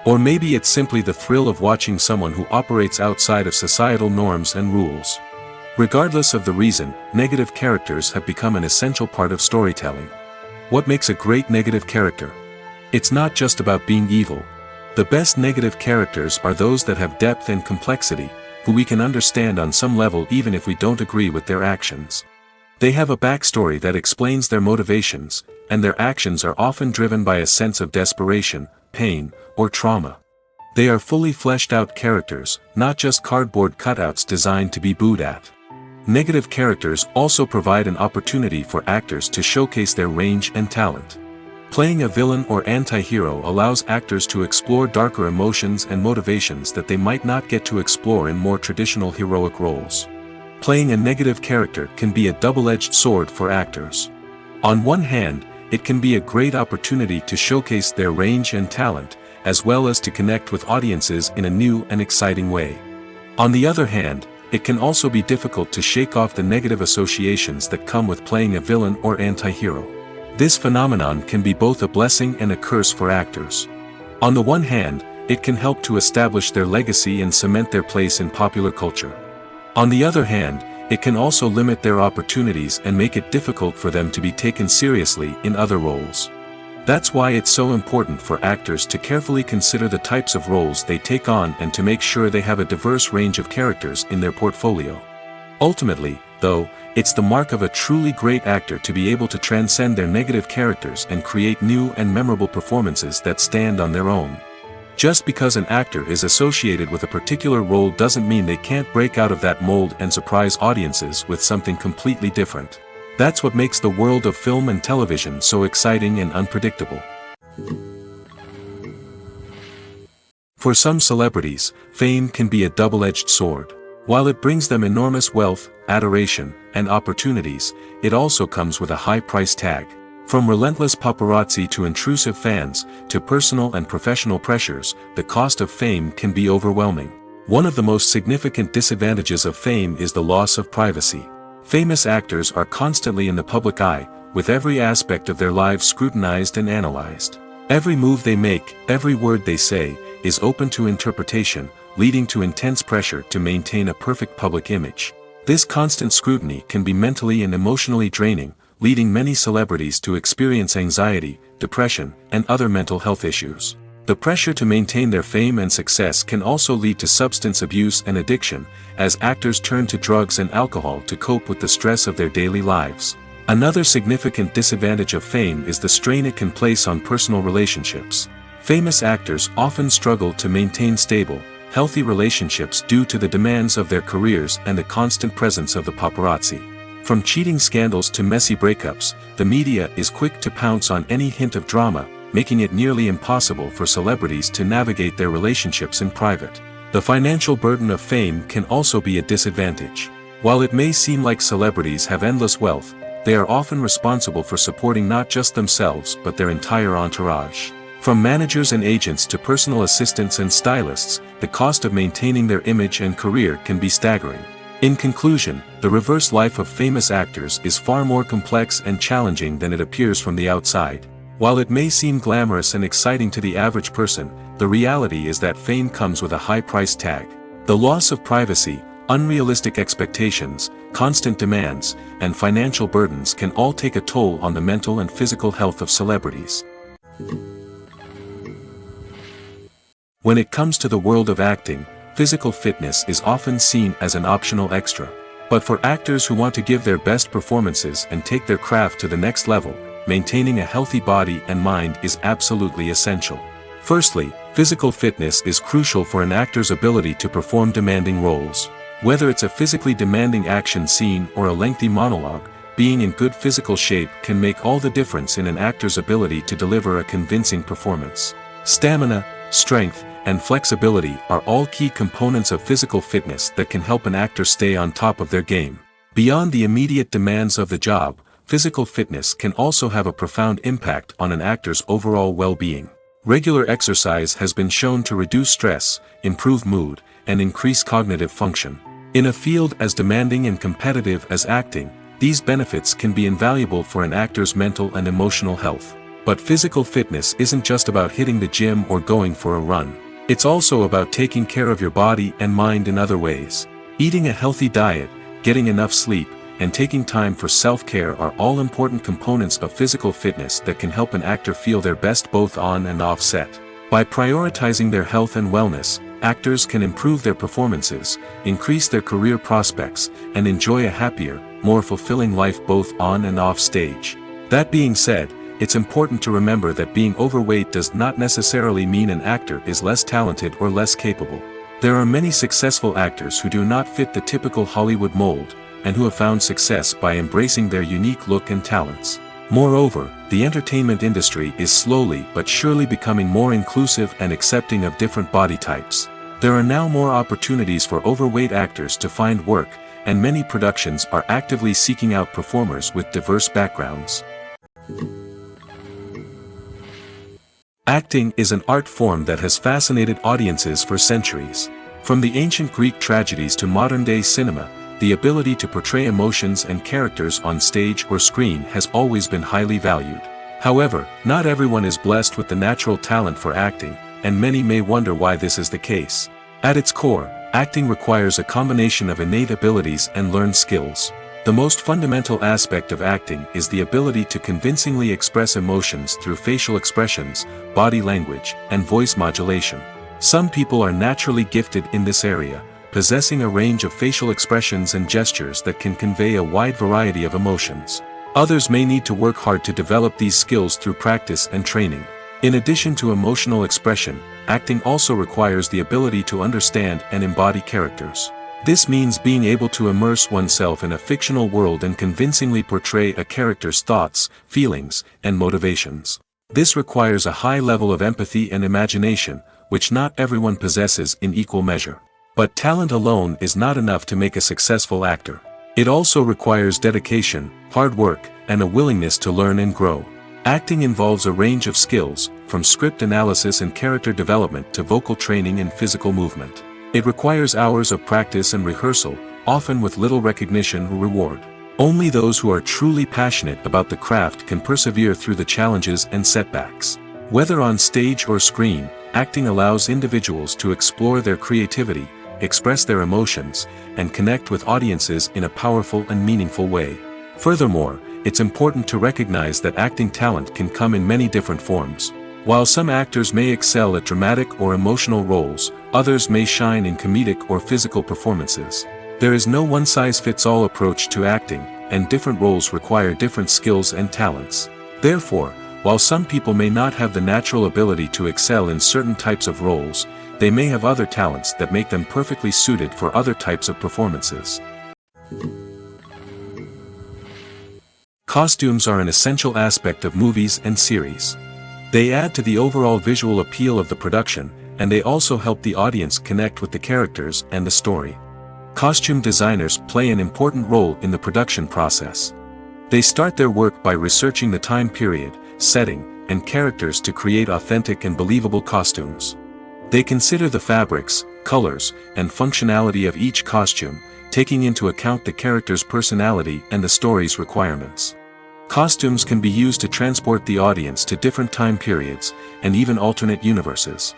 Or maybe it's simply the thrill of watching someone who operates outside of societal norms and rules. Regardless of the reason, negative characters have become an essential part of storytelling. What makes a great negative character? It's not just about being evil. The best negative characters are those that have depth and complexity, who we can understand on some level even if we don't agree with their actions. They have a backstory that explains their motivations, and their actions are often driven by a sense of desperation, pain, or trauma. They are fully fleshed out characters, not just cardboard cutouts designed to be booed at. Negative characters also provide an opportunity for actors to showcase their range and talent. Playing a villain or anti-hero allows actors to explore darker emotions and motivations that they might not get to explore in more traditional heroic roles. Playing a negative character can be a double-edged sword for actors. On one hand, it can be a great opportunity to showcase their range and talent, as well as to connect with audiences in a new and exciting way. On the other hand, it can also be difficult to shake off the negative associations that come with playing a villain or anti-hero. This phenomenon can be both a blessing and a curse for actors. On the one hand, it can help to establish their legacy and cement their place in popular culture. On the other hand, it can also limit their opportunities and make it difficult for them to be taken seriously in other roles. That's why it's so important for actors to carefully consider the types of roles they take on and to make sure they have a diverse range of characters in their portfolio. Ultimately, though, it's the mark of a truly great actor to be able to transcend their negative characters and create new and memorable performances that stand on their own. Just because an actor is associated with a particular role doesn't mean they can't break out of that mold and surprise audiences with something completely different. That's what makes the world of film and television so exciting and unpredictable. For some celebrities, fame can be a double-edged sword. While it brings them enormous wealth, adoration, and opportunities, it also comes with a high price tag. From relentless paparazzi to intrusive fans, to personal and professional pressures, the cost of fame can be overwhelming. One of the most significant disadvantages of fame is the loss of privacy. Famous actors are constantly in the public eye, with every aspect of their lives scrutinized and analyzed. Every move they make, every word they say, is open to interpretation, leading to intense pressure to maintain a perfect public image. This constant scrutiny can be mentally and emotionally draining, leading many celebrities to experience anxiety, depression, and other mental health issues. The pressure to maintain their fame and success can also lead to substance abuse and addiction, as actors turn to drugs and alcohol to cope with the stress of their daily lives. Another significant disadvantage of fame is the strain it can place on personal relationships. Famous actors often struggle to maintain stable, healthy relationships due to the demands of their careers and the constant presence of the paparazzi. From cheating scandals to messy breakups, the media is quick to pounce on any hint of drama, making it nearly impossible for celebrities to navigate their relationships in private. The financial burden of fame can also be a disadvantage. While it may seem like celebrities have endless wealth, they are often responsible for supporting not just themselves but their entire entourage. From managers and agents to personal assistants and stylists, the cost of maintaining their image and career can be staggering. In conclusion, the reverse life of famous actors is far more complex and challenging than it appears from the outside. While it may seem glamorous and exciting to the average person, the reality is that fame comes with a high price tag. The loss of privacy, unrealistic expectations, constant demands, and financial burdens can all take a toll on the mental and physical health of celebrities. When it comes to the world of acting, physical fitness is often seen as an optional extra. But for actors who want to give their best performances and take their craft to the next level, maintaining a healthy body and mind is absolutely essential. Firstly, physical fitness is crucial for an actor's ability to perform demanding roles. Whether it's a physically demanding action scene or a lengthy monologue, being in good physical shape can make all the difference in an actor's ability to deliver a convincing performance. Stamina, strength, and flexibility are all key components of physical fitness that can help an actor stay on top of their game. Beyond the immediate demands of the job, physical fitness can also have a profound impact on an actor's overall well-being. Regular exercise has been shown to reduce stress, improve mood, and increase cognitive function. In a field as demanding and competitive as acting, these benefits can be invaluable for an actor's mental and emotional health. But physical fitness isn't just about hitting the gym or going for a run. It's also about taking care of your body and mind in other ways. Eating a healthy diet, getting enough sleep, and taking time for self-care are all important components of physical fitness that can help an actor feel their best both on and off set. By prioritizing their health and wellness, actors can improve their performances, increase their career prospects, and enjoy a happier, more fulfilling life both on and off stage. That being said, it's important to remember that being overweight does not necessarily mean an actor is less talented or less capable. There are many successful actors who do not fit the typical Hollywood mold, and who have found success by embracing their unique look and talents. Moreover, the entertainment industry is slowly but surely becoming more inclusive and accepting of different body types. There are now more opportunities for overweight actors to find work, and many productions are actively seeking out performers with diverse backgrounds. Acting is an art form that has fascinated audiences for centuries. From the ancient Greek tragedies to modern-day cinema, the ability to portray emotions and characters on stage or screen has always been highly valued. However, not everyone is blessed with the natural talent for acting, and many may wonder why this is the case. At its core, acting requires a combination of innate abilities and learned skills. The most fundamental aspect of acting is the ability to convincingly express emotions through facial expressions, body language, and voice modulation. Some people are naturally gifted in this area, possessing a range of facial expressions and gestures that can convey a wide variety of emotions. Others may need to work hard to develop these skills through practice and training. In addition to emotional expression, acting also requires the ability to understand and embody characters. This means being able to immerse oneself in a fictional world and convincingly portray a character's thoughts, feelings, and motivations. This requires a high level of empathy and imagination, which not everyone possesses in equal measure. But talent alone is not enough to make a successful actor. It also requires dedication, hard work, and a willingness to learn and grow. Acting involves a range of skills, from script analysis and character development to vocal training and physical movement. It requires hours of practice and rehearsal, often with little recognition or reward. Only those who are truly passionate about the craft can persevere through the challenges and setbacks. Whether on stage or screen, acting allows individuals to explore their creativity, express their emotions, and connect with audiences in a powerful and meaningful way. Furthermore, it's important to recognize that acting talent can come in many different forms. While some actors may excel at dramatic or emotional roles, others may shine in comedic or physical performances. There is no one-size-fits-all approach to acting, and different roles require different skills and talents. Therefore, while some people may not have the natural ability to excel in certain types of roles, they may have other talents that make them perfectly suited for other types of performances. Costumes are an essential aspect of movies and series. They add to the overall visual appeal of the production, and they also help the audience connect with the characters and the story. Costume designers play an important role in the production process. They start their work by researching the time period, setting, and characters to create authentic and believable costumes. They consider the fabrics, colors, and functionality of each costume, taking into account the character's personality and the story's requirements. Costumes can be used to transport the audience to different time periods, and even alternate universes.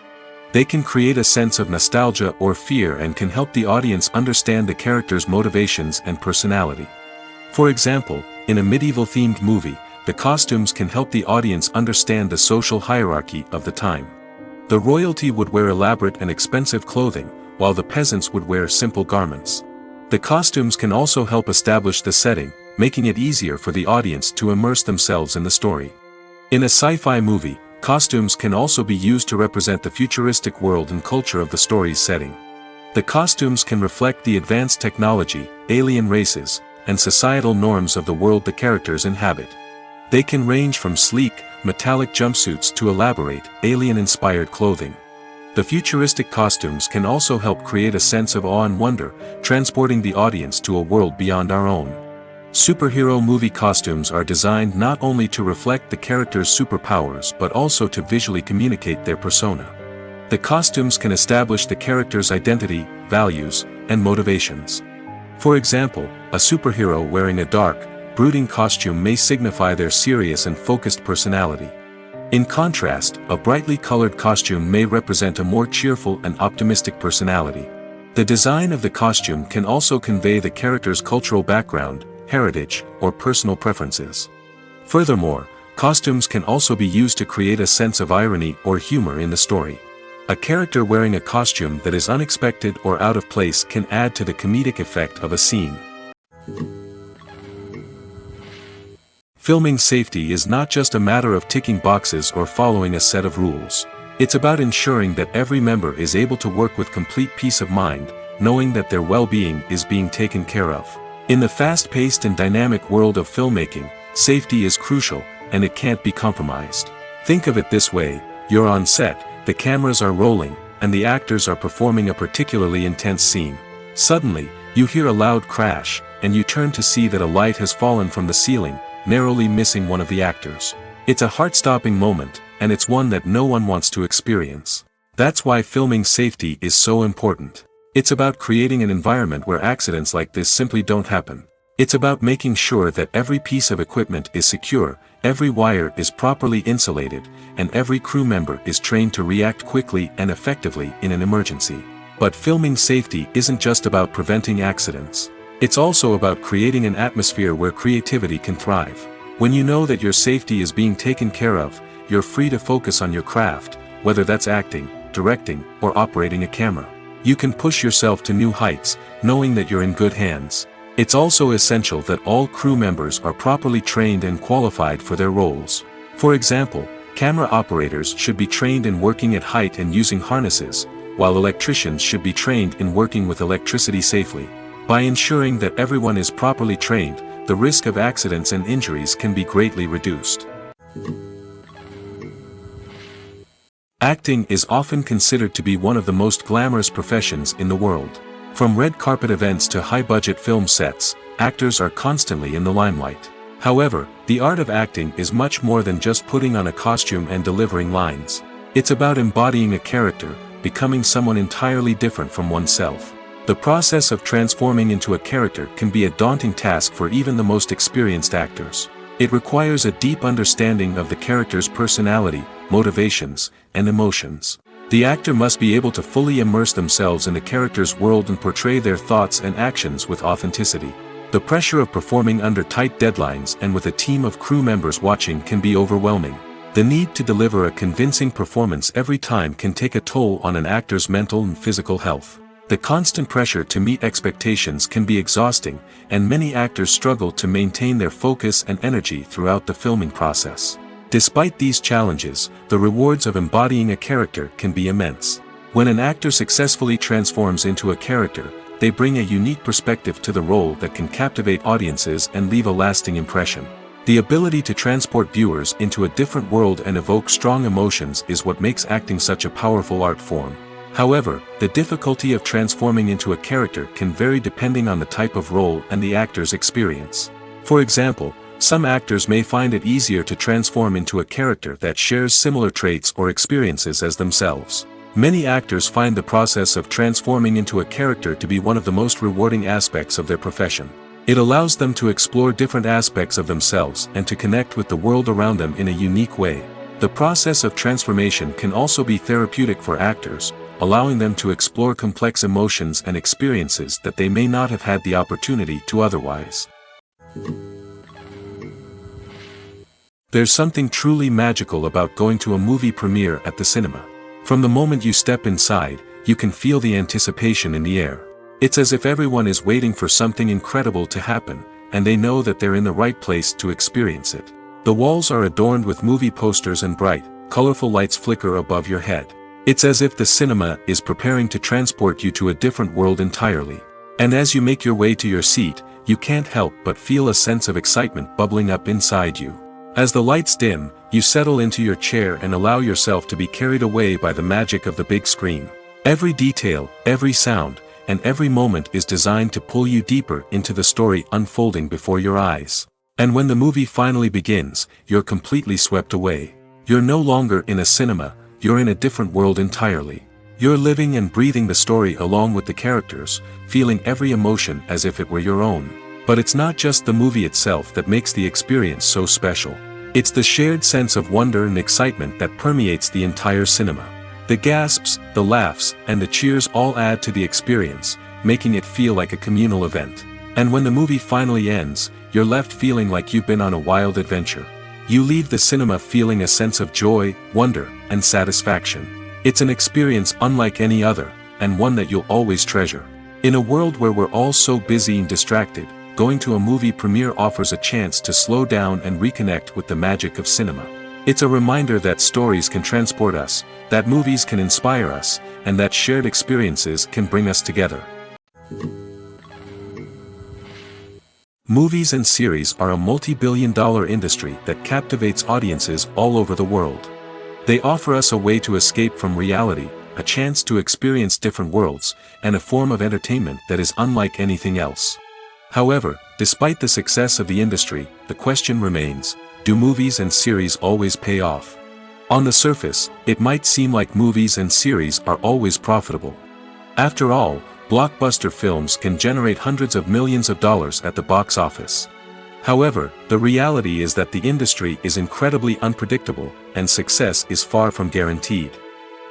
They can create a sense of nostalgia or fear and can help the audience understand the character's motivations and personality. For example, in a medieval-themed movie, the costumes can help the audience understand the social hierarchy of the time. The royalty would wear elaborate and expensive clothing, while the peasants would wear simple garments. The costumes can also help establish the setting, making it easier for the audience to immerse themselves in the story. In a sci-fi movie, costumes can also be used to represent the futuristic world and culture of the story's setting. The costumes can reflect the advanced technology, alien races, and societal norms of the world the characters inhabit. They can range from sleek, metallic jumpsuits to elaborate, alien-inspired clothing. The futuristic costumes can also help create a sense of awe and wonder, transporting the audience to a world beyond our own. Superhero movie costumes are designed not only to reflect the character's superpowers but also to visually communicate their persona. The costumes can establish the character's identity, values, and motivations. For example, a superhero wearing a dark, brooding costume may signify their serious and focused personality. In contrast, a brightly colored costume may represent a more cheerful and optimistic personality. The design of the costume can also convey the character's cultural background, heritage, or personal preferences. Furthermore, costumes can also be used to create a sense of irony or humor in the story. A character wearing a costume that is unexpected or out of place can add to the comedic effect of a scene. Filming safety is not just a matter of ticking boxes or following a set of rules. It's about ensuring that every member is able to work with complete peace of mind, knowing that their well-being is being taken care of. In the fast-paced and dynamic world of filmmaking, safety is crucial, and it can't be compromised. Think of it this way: you're on set, the cameras are rolling, and the actors are performing a particularly intense scene. Suddenly, you hear a loud crash, and you turn to see that a light has fallen from the ceiling, narrowly missing one of the actors. It's a heart-stopping moment, and it's one that no one wants to experience. That's why filming safety is so important. It's about creating an environment where accidents like this simply don't happen. It's about making sure that every piece of equipment is secure, every wire is properly insulated, and every crew member is trained to react quickly and effectively in an emergency. But filming safety isn't just about preventing accidents. It's also about creating an atmosphere where creativity can thrive. When you know that your safety is being taken care of, you're free to focus on your craft, whether that's acting, directing, or operating a camera. You can push yourself to new heights, knowing that you're in good hands. It's also essential that all crew members are properly trained and qualified for their roles. For example, camera operators should be trained in working at height and using harnesses, while electricians should be trained in working with electricity safely. By ensuring that everyone is properly trained, the risk of accidents and injuries can be greatly reduced. Acting is often considered to be one of the most glamorous professions in the world. From red carpet events to high-budget film sets, actors are constantly in the limelight. However, the art of acting is much more than just putting on a costume and delivering lines. It's about embodying a character, becoming someone entirely different from oneself. The process of transforming into a character can be a daunting task for even the most experienced actors. It requires a deep understanding of the character's personality, motivations, and emotions. The actor must be able to fully immerse themselves in the character's world and portray their thoughts and actions with authenticity. The pressure of performing under tight deadlines and with a team of crew members watching can be overwhelming. The need to deliver a convincing performance every time can take a toll on an actor's mental and physical health. The constant pressure to meet expectations can be exhausting, and many actors struggle to maintain their focus and energy throughout the filming process. Despite these challenges, the rewards of embodying a character can be immense. When an actor successfully transforms into a character, they bring a unique perspective to the role that can captivate audiences and leave a lasting impression. The ability to transport viewers into a different world and evoke strong emotions is what makes acting such a powerful art form. However, the difficulty of transforming into a character can vary depending on the type of role and the actor's experience. For example, some actors may find it easier to transform into a character that shares similar traits or experiences as themselves. Many actors find the process of transforming into a character to be one of the most rewarding aspects of their profession. It allows them to explore different aspects of themselves and to connect with the world around them in a unique way. The process of transformation can also be therapeutic for actors, allowing them to explore complex emotions and experiences that they may not have had the opportunity to otherwise. There's something truly magical about going to a movie premiere at the cinema. From the moment you step inside, you can feel the anticipation in the air. It's as if everyone is waiting for something incredible to happen, and they know that they're in the right place to experience it. The walls are adorned with movie posters and bright, colorful lights flicker above your head. It's as if the cinema is preparing to transport you to a different world entirely. And as you make your way to your seat, you can't help but feel a sense of excitement bubbling up inside you. As the lights dim, you settle into your chair and allow yourself to be carried away by the magic of the big screen. Every detail, every sound, and every moment is designed to pull you deeper into the story unfolding before your eyes. And when the movie finally begins, you're completely swept away. You're no longer in a cinema, you're in a different world entirely. You're living and breathing the story along with the characters, feeling every emotion as if it were your own. But it's not just the movie itself that makes the experience so special. It's the shared sense of wonder and excitement that permeates the entire cinema. The gasps, the laughs, and the cheers all add to the experience, making it feel like a communal event. And when the movie finally ends, you're left feeling like you've been on a wild adventure. You leave the cinema feeling a sense of joy, wonder, and satisfaction. It's an experience unlike any other, and one that you'll always treasure. In a world where we're all so busy and distracted, going to a movie premiere offers a chance to slow down and reconnect with the magic of cinema. It's a reminder that stories can transport us, that movies can inspire us, and that shared experiences can bring us together. Movies and series are a multi-billion-dollar industry that captivates audiences all over the world. They offer us a way to escape from reality, a chance to experience different worlds, and a form of entertainment that is unlike anything else. However, despite the success of the industry, the question remains, do movies and series always pay off? On the surface, it might seem like movies and series are always profitable. After all, blockbuster films can generate hundreds of millions of dollars at the box office. However, the reality is that the industry is incredibly unpredictable, and success is far from guaranteed.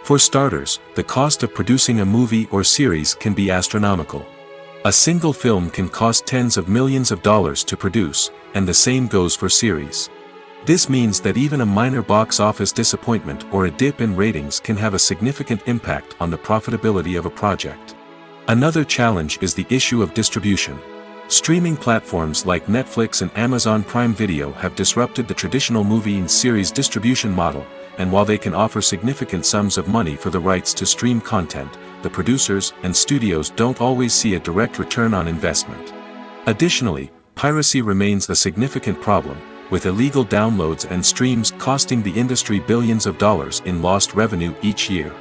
For starters, the cost of producing a movie or series can be astronomical. A single film can cost tens of millions of dollars to produce, and the same goes for series. This means that even a minor box office disappointment or a dip in ratings can have a significant impact on the profitability of a project. Another challenge is the issue of distribution. Streaming platforms like Netflix and Amazon Prime Video have disrupted the traditional movie and series distribution model, and while they can offer significant sums of money for the rights to stream content, the producers and studios don't always see a direct return on investment. Additionally, piracy remains a significant problem, with illegal downloads and streams costing the industry billions of dollars in lost revenue each year.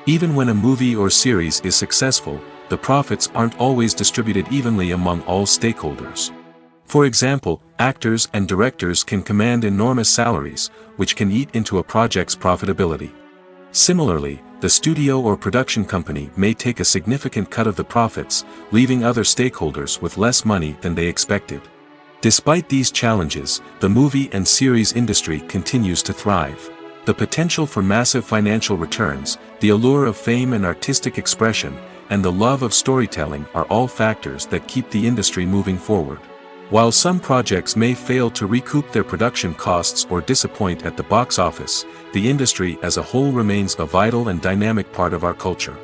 Even when a movie or series is successful, the profits aren't always distributed evenly among all stakeholders. For example, actors and directors can command enormous salaries, which can eat into a project's profitability. Similarly, the studio or production company may take a significant cut of the profits, leaving other stakeholders with less money than they expected. Despite these challenges, the movie and series industry continues to thrive. The potential for massive financial returns, the allure of fame and artistic expression, and the love of storytelling are all factors that keep the industry moving forward. While some projects may fail to recoup their production costs or disappoint at the box office, the industry as a whole remains a vital and dynamic part of our culture.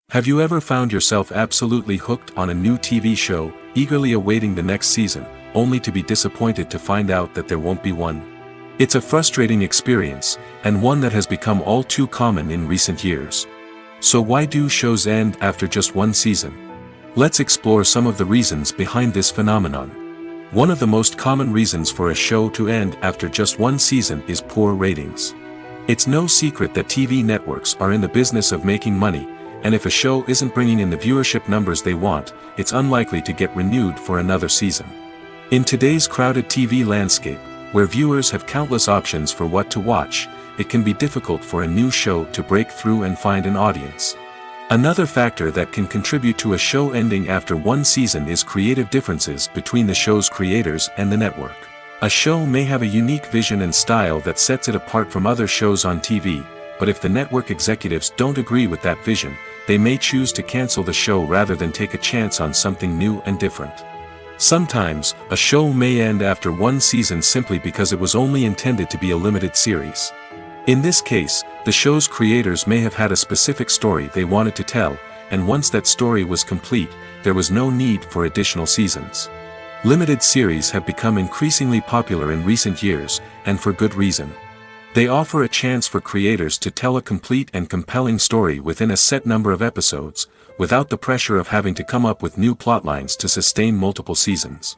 Have you ever found yourself absolutely hooked on a new TV show, eagerly awaiting the next season, only to be disappointed to find out that there won't be one? It's a frustrating experience, and one that has become all too common in recent years. So why do shows end after just one season? Let's explore some of the reasons behind this phenomenon. One of the most common reasons for a show to end after just one season is poor ratings. It's no secret that TV networks are in the business of making money, and if a show isn't bringing in the viewership numbers they want, it's unlikely to get renewed for another season. In today's crowded TV landscape, where viewers have countless options for what to watch, it can be difficult for a new show to break through and find an audience. Another factor that can contribute to a show ending after one season is creative differences between the show's creators and the network. A show may have a unique vision and style that sets it apart from other shows on TV, but if the network executives don't agree with that vision, they may choose to cancel the show rather than take a chance on something new and different. Sometimes, a show may end after one season simply because it was only intended to be a limited series. In this case, the show's creators may have had a specific story they wanted to tell, and once that story was complete, there was no need for additional seasons. Limited series have become increasingly popular in recent years, and for good reason. They offer a chance for creators to tell a complete and compelling story within a set number of episodes, without the pressure of having to come up with new plotlines to sustain multiple seasons.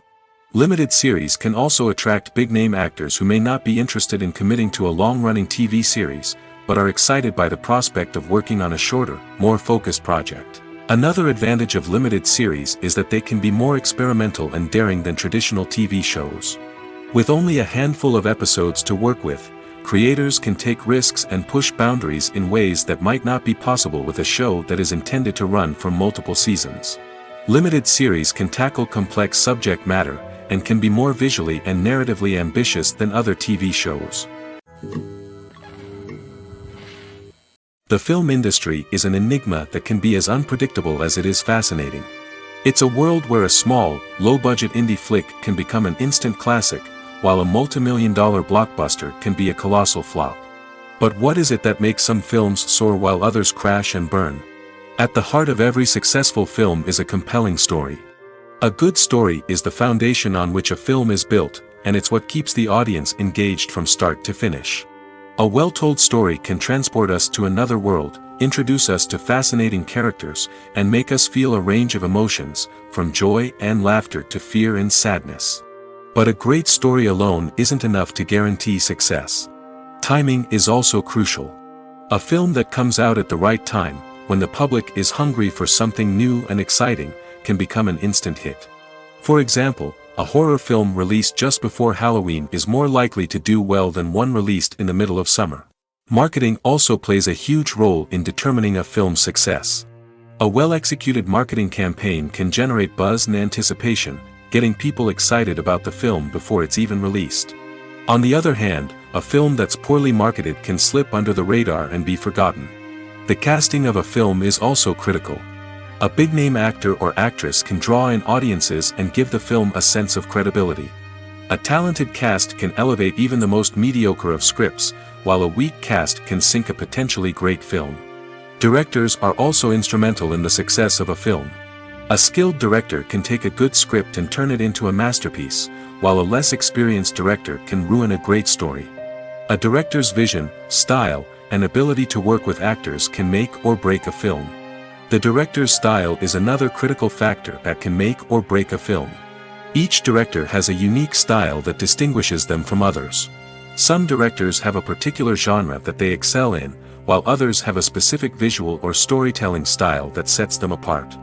Limited series can also attract big-name actors who may not be interested in committing to a long-running TV series, but are excited by the prospect of working on a shorter, more focused project. Another advantage of limited series is that they can be more experimental and daring than traditional TV shows. With only a handful of episodes to work with, creators can take risks and push boundaries in ways that might not be possible with a show that is intended to run for multiple seasons. Limited series can tackle complex subject matter, and can be more visually and narratively ambitious than other TV shows. The film industry is an enigma that can be as unpredictable as it is fascinating. It's a world where a small, low-budget indie flick can become an instant classic, while a multi-million-dollar blockbuster can be a colossal flop. But what is it that makes some films soar while others crash and burn? At the heart of every successful film is a compelling story. A good story is the foundation on which a film is built, and it's what keeps the audience engaged from start to finish. A well-told story can transport us to another world, introduce us to fascinating characters, and make us feel a range of emotions, from joy and laughter to fear and sadness. But a great story alone isn't enough to guarantee success. Timing is also crucial. A film that comes out at the right time, when the public is hungry for something new and exciting, can become an instant hit. For example, a horror film released just before Halloween is more likely to do well than one released in the middle of summer. Marketing also plays a huge role in determining a film's success. A well-executed marketing campaign can generate buzz and anticipation, getting people excited about the film before it's even released. On the other hand, a film that's poorly marketed can slip under the radar and be forgotten. The casting of a film is also critical. A big-name actor or actress can draw in audiences and give the film a sense of credibility. A talented cast can elevate even the most mediocre of scripts, while a weak cast can sink a potentially great film. Directors are also instrumental in the success of a film. A skilled director can take a good script and turn it into a masterpiece, while a less experienced director can ruin a great story. A director's vision, style, and ability to work with actors can make or break a film. The director's style is another critical factor that can make or break a film. Each director has a unique style that distinguishes them from others. Some directors have a particular genre that they excel in, while others have a specific visual or storytelling style that sets them apart.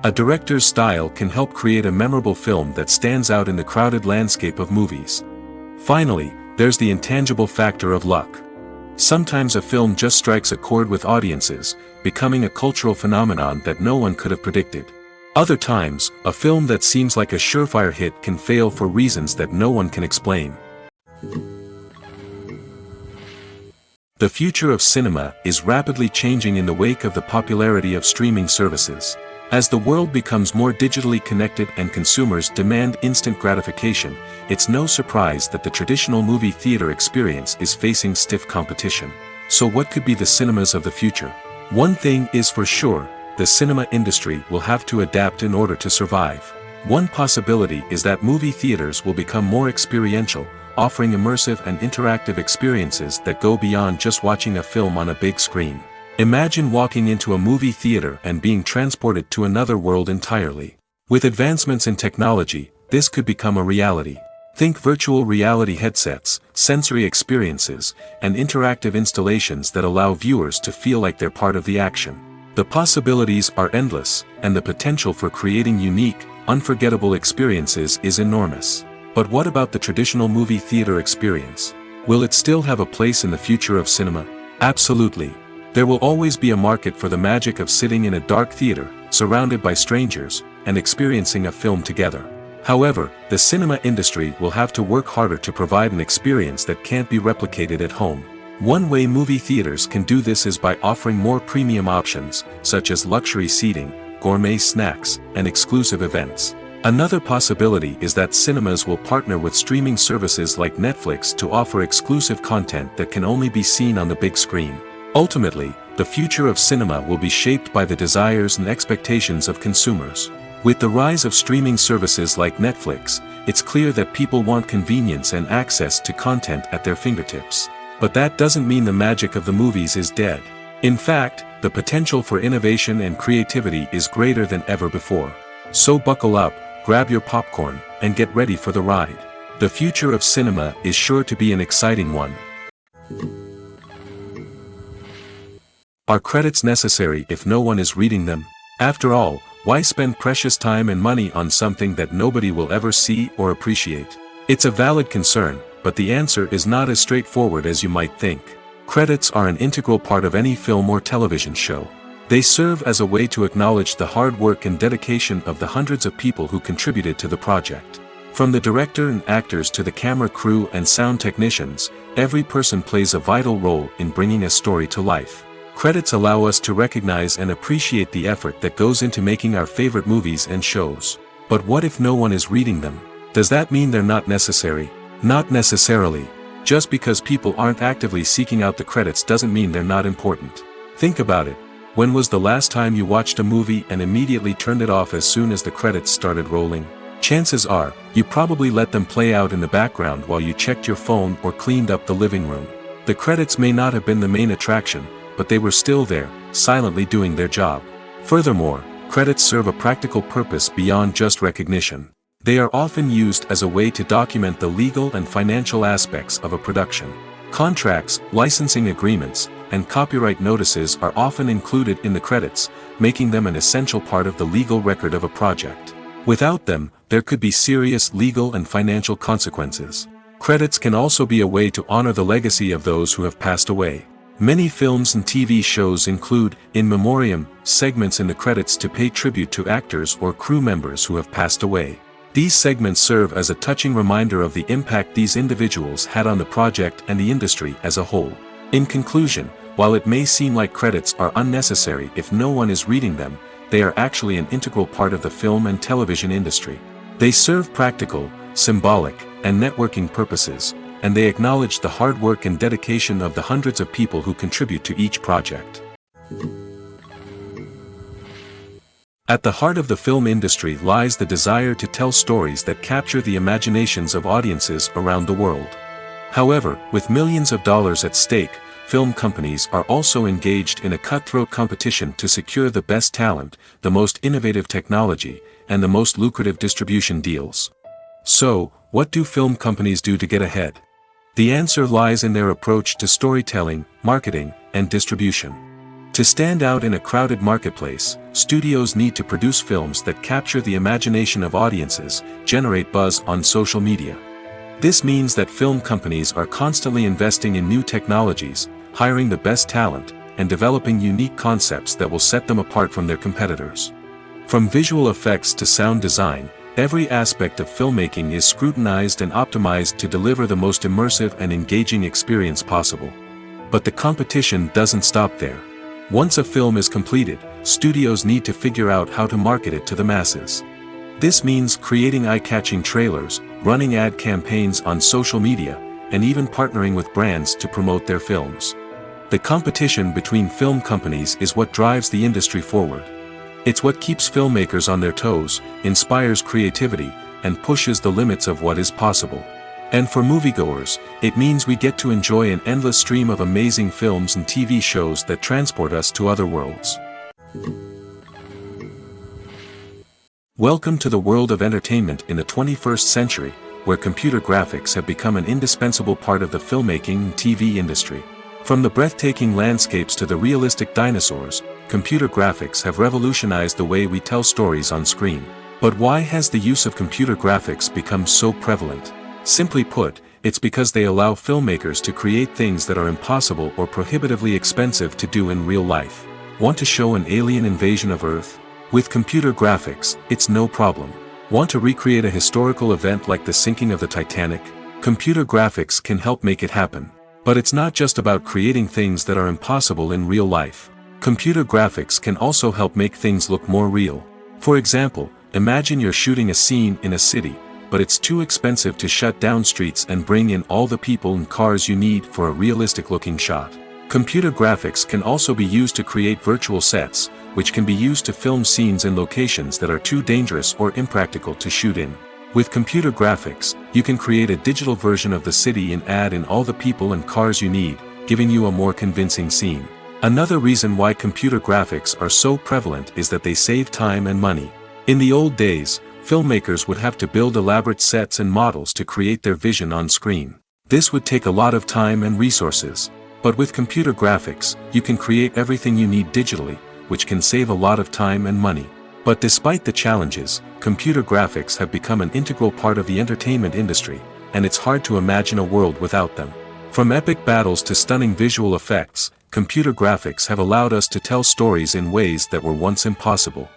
A director's style can help create a memorable film that stands out in the crowded landscape of movies. Finally, there's the intangible factor of luck. Sometimes a film just strikes a chord with audiences, becoming a cultural phenomenon that no one could have predicted. Other times, a film that seems like a surefire hit can fail for reasons that no one can explain. The future of cinema is rapidly changing in the wake of the popularity of streaming services. As the world becomes more digitally connected and consumers demand instant gratification, it's no surprise that the traditional movie theater experience is facing stiff competition. So what could be the cinemas of the future? One thing is for sure, the cinema industry will have to adapt in order to survive. One possibility is that movie theaters will become more experiential, offering immersive and interactive experiences that go beyond just watching a film on a big screen. Imagine walking into a movie theater and being transported to another world entirely. With advancements in technology, this could become a reality. Think virtual reality headsets, sensory experiences, and interactive installations that allow viewers to feel like they're part of the action. The possibilities are endless, and the potential for creating unique, unforgettable experiences is enormous. But what about the traditional movie theater experience? Will it still have a place in the future of cinema? Absolutely. There will always be a market for the magic of sitting in a dark theater, surrounded by strangers, and experiencing a film together. However, the cinema industry will have to work harder to provide an experience that can't be replicated at home. One way movie theaters can do this is by offering more premium options, such as luxury seating, gourmet snacks, and exclusive events. Another possibility is that cinemas will partner with streaming services like Netflix to offer exclusive content that can only be seen on the big screen. Ultimately, the future of cinema will be shaped by the desires and expectations of consumers. With the rise of streaming services like Netflix, it's clear that people want convenience and access to content at their fingertips. But that doesn't mean the magic of the movies is dead. In fact, the potential for innovation and creativity is greater than ever before. So buckle up, grab your popcorn, and get ready for the ride. The future of cinema is sure to be an exciting one. Are credits necessary if no one is reading them? After all, why spend precious time and money on something that nobody will ever see or appreciate? It's a valid concern, but the answer is not as straightforward as you might think. Credits are an integral part of any film or television show. They serve as a way to acknowledge the hard work and dedication of the hundreds of people who contributed to the project. From the director and actors to the camera crew and sound technicians, every person plays a vital role in bringing a story to life. Credits allow us to recognize and appreciate the effort that goes into making our favorite movies and shows. But what if no one is reading them? Does that mean they're not necessary? Not necessarily. Just because people aren't actively seeking out the credits doesn't mean they're not important. Think about it. When was the last time you watched a movie and immediately turned it off as soon as the credits started rolling? Chances are, you probably let them play out in the background while you checked your phone or cleaned up the living room. The credits may not have been the main attraction, but they were still there, silently doing their job. Furthermore, credits serve a practical purpose beyond just recognition. They are often used as a way to document the legal and financial aspects of a production. Contracts, licensing agreements, and copyright notices are often included in the credits, making them an essential part of the legal record of a project. Without them, there could be serious legal and financial consequences. Credits can also be a way to honor the legacy of those who have passed away. Many films and TV shows include, in memoriam, segments in the credits to pay tribute to actors or crew members who have passed away. These segments serve as a touching reminder of the impact these individuals had on the project and the industry as a whole. In conclusion, while it may seem like credits are unnecessary if no one is reading them, they are actually an integral part of the film and television industry. They serve practical, symbolic, and networking purposes, and they acknowledge the hard work and dedication of the hundreds of people who contribute to each project. At the heart of the film industry lies the desire to tell stories that capture the imaginations of audiences around the world. However, with millions of dollars at stake, film companies are also engaged in a cutthroat competition to secure the best talent, the most innovative technology, and the most lucrative distribution deals. So, what do film companies do to get ahead? The answer lies in their approach to storytelling, marketing, and distribution. To stand out in a crowded marketplace, studios need to produce films that capture the imagination of audiences, generate buzz on social media. This means that film companies are constantly investing in new technologies, hiring the best talent, and developing unique concepts that will set them apart from their competitors. From visual effects to sound design, every aspect of filmmaking is scrutinized and optimized to deliver the most immersive and engaging experience possible. But the competition doesn't stop there. Once a film is completed, studios need to figure out how to market it to the masses. This means creating eye-catching trailers, running ad campaigns on social media, and even partnering with brands to promote their films. The competition between film companies is what drives the industry forward. It's what keeps filmmakers on their toes, inspires creativity, and pushes the limits of what is possible. And for moviegoers, it means we get to enjoy an endless stream of amazing films and TV shows that transport us to other worlds. Welcome to the world of entertainment in the 21st century, where computer graphics have become an indispensable part of the filmmaking and TV industry. From the breathtaking landscapes to the realistic dinosaurs, computer graphics have revolutionized the way we tell stories on screen. But why has the use of computer graphics become so prevalent? Simply put, it's because they allow filmmakers to create things that are impossible or prohibitively expensive to do in real life. Want to show an alien invasion of Earth? With computer graphics, it's no problem. Want to recreate a historical event like the sinking of the Titanic? Computer graphics can help make it happen. But it's not just about creating things that are impossible in real life. Computer graphics can also help make things look more real. For example, imagine you're shooting a scene in a city, but it's too expensive to shut down streets and bring in all the people and cars you need for a realistic-looking shot. Computer graphics can also be used to create virtual sets, which can be used to film scenes in locations that are too dangerous or impractical to shoot in. With computer graphics, you can create a digital version of the city and add in all the people and cars you need, giving you a more convincing scene. Another reason why computer graphics are so prevalent is that they save time and money. In the old days, filmmakers would have to build elaborate sets and models to create their vision on screen. This would take a lot of time and resources. But with computer graphics, you can create everything you need digitally, which can save a lot of time and money. But despite the challenges, computer graphics have become an integral part of the entertainment industry, and it's hard to imagine a world without them. From epic battles to stunning visual effects, computer graphics have allowed us to tell stories in ways that were once impossible.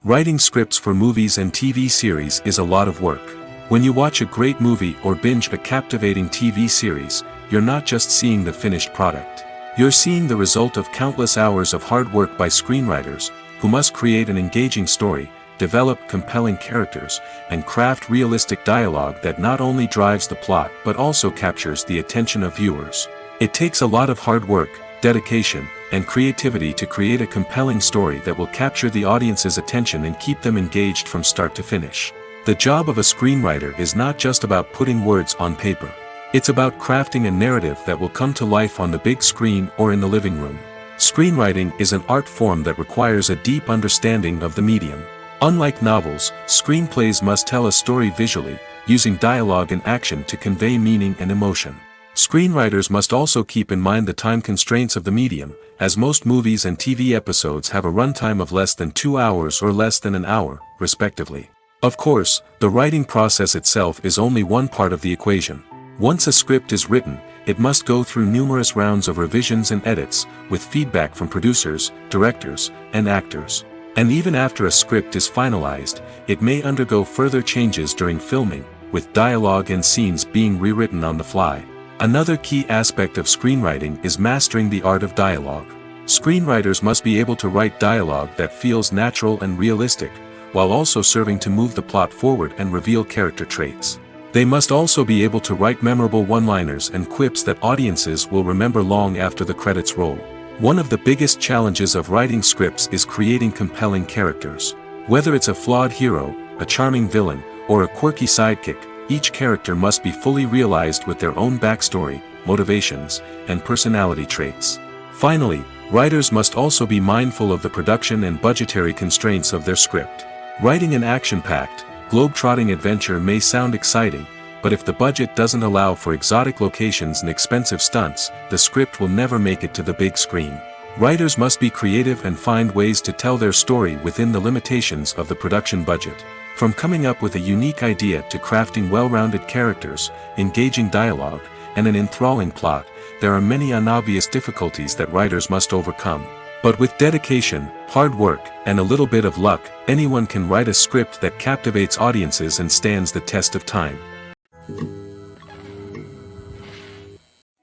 Writing scripts for movies and TV series is a lot of work. When you watch a great movie or binge a captivating TV series, you're not just seeing the finished product. You're seeing the result of countless hours of hard work by screenwriters, who must create an engaging story, develop compelling characters, and craft realistic dialogue that not only drives the plot but also captures the attention of viewers. It takes a lot of hard work, dedication, and creativity to create a compelling story that will capture the audience's attention and keep them engaged from start to finish. The job of a screenwriter is not just about putting words on paper. It's about crafting a narrative that will come to life on the big screen or in the living room. Screenwriting is an art form that requires a deep understanding of the medium. Unlike novels, screenplays must tell a story visually, using dialogue and action to convey meaning and emotion. Screenwriters must also keep in mind the time constraints of the medium, as most movies and TV episodes have a runtime of less than 2 hours or less than an hour, respectively. Of course, the writing process itself is only one part of the equation. Once a script is written, it must go through numerous rounds of revisions and edits, with feedback from producers, directors, and actors. And even after a script is finalized, it may undergo further changes during filming, with dialogue and scenes being rewritten on the fly. Another key aspect of screenwriting is mastering the art of dialogue. Screenwriters must be able to write dialogue that feels natural and realistic, while also serving to move the plot forward and reveal character traits. They must also be able to write memorable one-liners and quips that audiences will remember long after the credits roll. One of the biggest challenges of writing scripts is creating compelling characters. Whether it's a flawed hero, a charming villain, or a quirky sidekick, each character must be fully realized with their own backstory, motivations, and personality traits. Finally, writers must also be mindful of the production and budgetary constraints of their script. Writing an action-packed, globe-trotting adventure may sound exciting, but if the budget doesn't allow for exotic locations and expensive stunts, the script will never make it to the big screen. Writers must be creative and find ways to tell their story within the limitations of the production budget. From coming up with a unique idea to crafting well-rounded characters, engaging dialogue, and an enthralling plot, there are many unobvious difficulties that writers must overcome. But with dedication, hard work, and a little bit of luck, anyone can write a script that captivates audiences and stands the test of time.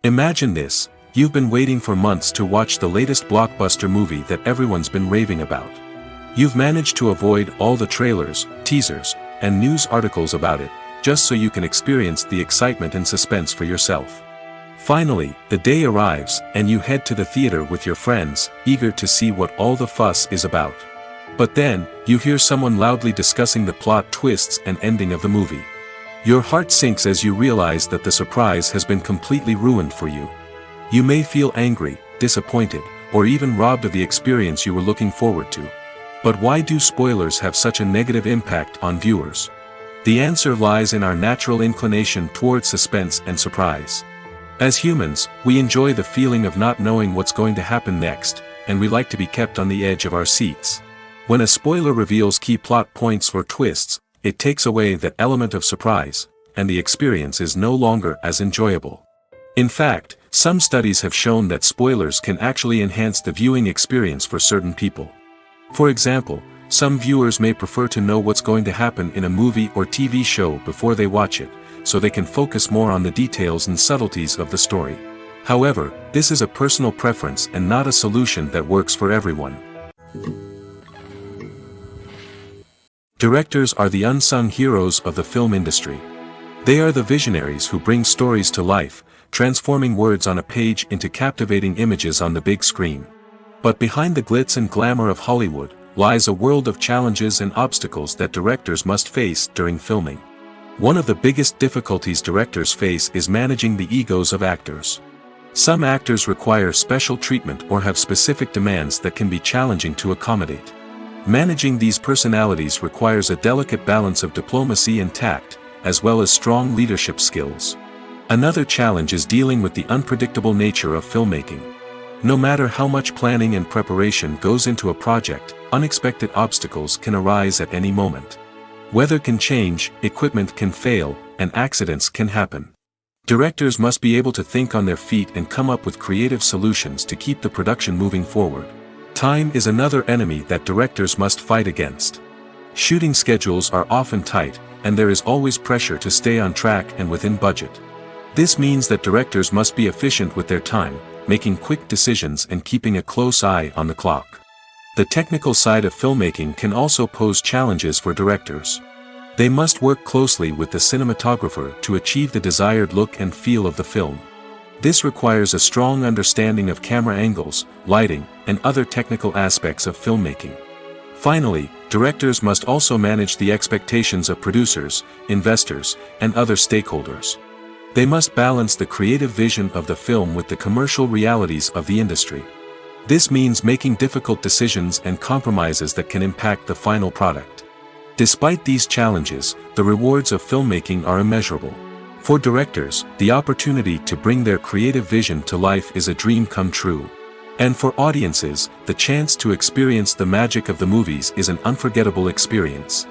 Imagine this: you've been waiting for months to watch the latest blockbuster movie that everyone's been raving about. You've managed to avoid all the trailers, teasers, and news articles about it, just so you can experience the excitement and suspense for yourself. Finally, the day arrives, and you head to the theater with your friends, eager to see what all the fuss is about. But then, you hear someone loudly discussing the plot twists and ending of the movie. Your heart sinks as you realize that the surprise has been completely ruined for you. You may feel angry, disappointed, or even robbed of the experience you were looking forward to. But why do spoilers have such a negative impact on viewers? The answer lies in our natural inclination toward suspense and surprise. As humans, we enjoy the feeling of not knowing what's going to happen next, and we like to be kept on the edge of our seats. When a spoiler reveals key plot points or twists, it takes away that element of surprise, and the experience is no longer as enjoyable. In fact, some studies have shown that spoilers can actually enhance the viewing experience for certain people. For example, some viewers may prefer to know what's going to happen in a movie or TV show before they watch it, so they can focus more on the details and subtleties of the story. However, this is a personal preference and not a solution that works for everyone. Directors are the unsung heroes of the film industry. They are the visionaries who bring stories to life, transforming words on a page into captivating images on the big screen. But behind the glitz and glamour of Hollywood, lies a world of challenges and obstacles that directors must face during filming. One of the biggest difficulties directors face is managing the egos of actors. Some actors require special treatment or have specific demands that can be challenging to accommodate. Managing these personalities requires a delicate balance of diplomacy and tact, as well as strong leadership skills. Another challenge is dealing with the unpredictable nature of filmmaking. No matter how much planning and preparation goes into a project, unexpected obstacles can arise at any moment. Weather can change, equipment can fail, and accidents can happen. Directors must be able to think on their feet and come up with creative solutions to keep the production moving forward. Time is another enemy that directors must fight against. Shooting schedules are often tight, and there is always pressure to stay on track and within budget. This means that directors must be efficient with their time, making quick decisions and keeping a close eye on the clock. The technical side of filmmaking can also pose challenges for directors. They must work closely with the cinematographer to achieve the desired look and feel of the film. This requires a strong understanding of camera angles, lighting, and other technical aspects of filmmaking. Finally, directors must also manage the expectations of producers, investors, and other stakeholders. They must balance the creative vision of the film with the commercial realities of the industry. This means making difficult decisions and compromises that can impact the final product. Despite these challenges, the rewards of filmmaking are immeasurable. For directors, the opportunity to bring their creative vision to life is a dream come true. And for audiences, the chance to experience the magic of the movies is an unforgettable experience.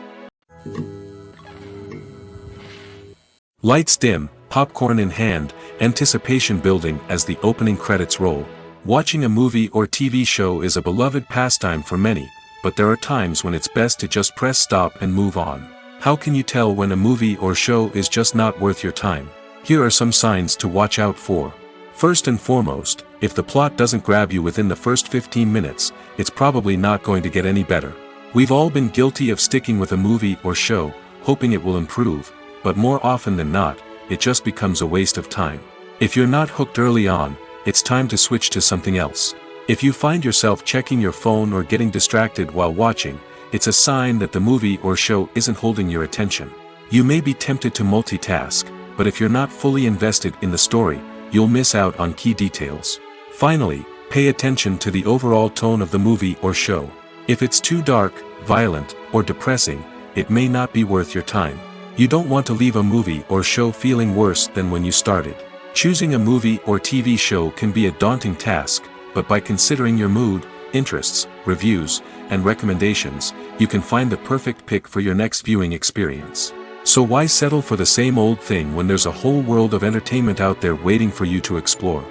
Lights dim, popcorn in hand, anticipation building as the opening credits roll. Watching a movie or TV show is a beloved pastime for many, but there are times when it's best to just press stop and move on. How can you tell when a movie or show is just not worth your time? Here are some signs to watch out for. First and foremost, if the plot doesn't grab you within the first 15 minutes, it's probably not going to get any better. We've all been guilty of sticking with a movie or show, hoping it will improve, but more often than not, it just becomes a waste of time. If you're not hooked early on, it's time to switch to something else. If you find yourself checking your phone or getting distracted while watching, it's a sign that the movie or show isn't holding your attention. You may be tempted to multitask, but if you're not fully invested in the story, you'll miss out on key details. Finally, pay attention to the overall tone of the movie or show. If it's too dark, violent, or depressing, it may not be worth your time. You don't want to leave a movie or show feeling worse than when you started. Choosing a movie or TV show can be a daunting task, but by considering your mood, interests, reviews, and recommendations, you can find the perfect pick for your next viewing experience. So why settle for the same old thing when there's a whole world of entertainment out there waiting for you to explore?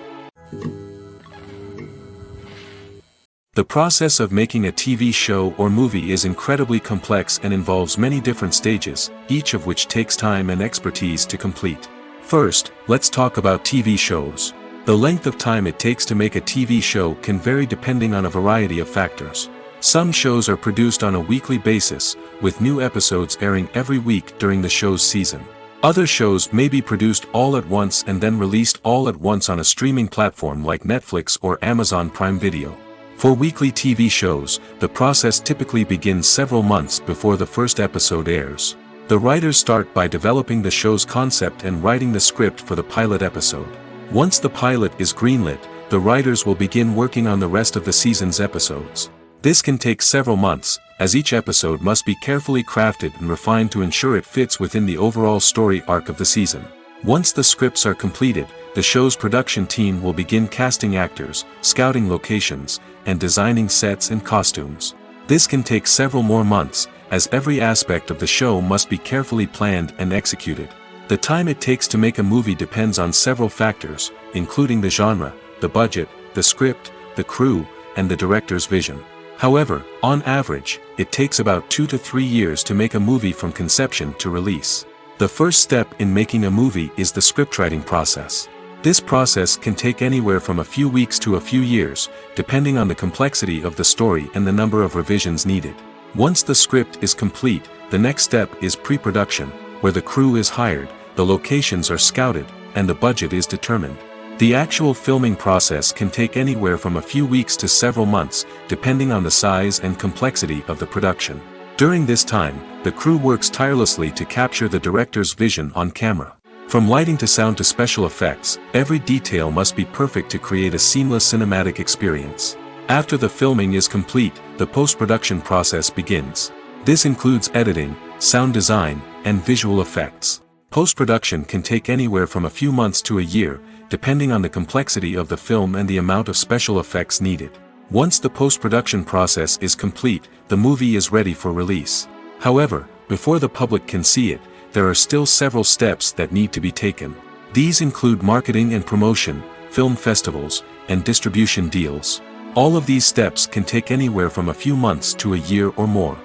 The process of making a TV show or movie is incredibly complex and involves many different stages, each of which takes time and expertise to complete. First, let's talk about TV shows. The length of time it takes to make a TV show can vary depending on a variety of factors. Some shows are produced on a weekly basis, with new episodes airing every week during the show's season. Other shows may be produced all at once and then released all at once on a streaming platform like Netflix or Amazon Prime Video. For weekly TV shows, the process typically begins several months before the first episode airs. The writers start by developing the show's concept and writing the script for the pilot episode. Once the pilot is greenlit, the writers will begin working on the rest of the season's episodes. This can take several months, as each episode must be carefully crafted and refined to ensure it fits within the overall story arc of the season. Once the scripts are completed, the show's production team will begin casting actors, scouting locations, and designing sets and costumes. This can take several more months, as every aspect of the show must be carefully planned and executed. The time it takes to make a movie depends on several factors, including the genre, the budget, the script, the crew, and the director's vision. However, on average, it takes about 2 to 3 years to make a movie from conception to release. The first step in making a movie is the scriptwriting process. This process can take anywhere from a few weeks to a few years, depending on the complexity of the story and the number of revisions needed. Once the script is complete, the next step is pre-production, where the crew is hired, the locations are scouted, and the budget is determined. The actual filming process can take anywhere from a few weeks to several months, depending on the size and complexity of the production. During this time, the crew works tirelessly to capture the director's vision on camera. From lighting to sound to special effects, every detail must be perfect to create a seamless cinematic experience. After the filming is complete, the post-production process begins. This includes editing, sound design, and visual effects. Post-production can take anywhere from a few months to a year, depending on the complexity of the film and the amount of special effects needed. Once the post-production process is complete, the movie is ready for release. However, before the public can see it, there are still several steps that need to be taken. These include marketing and promotion, film festivals, and distribution deals. All of these steps can take anywhere from a few months to a year or more.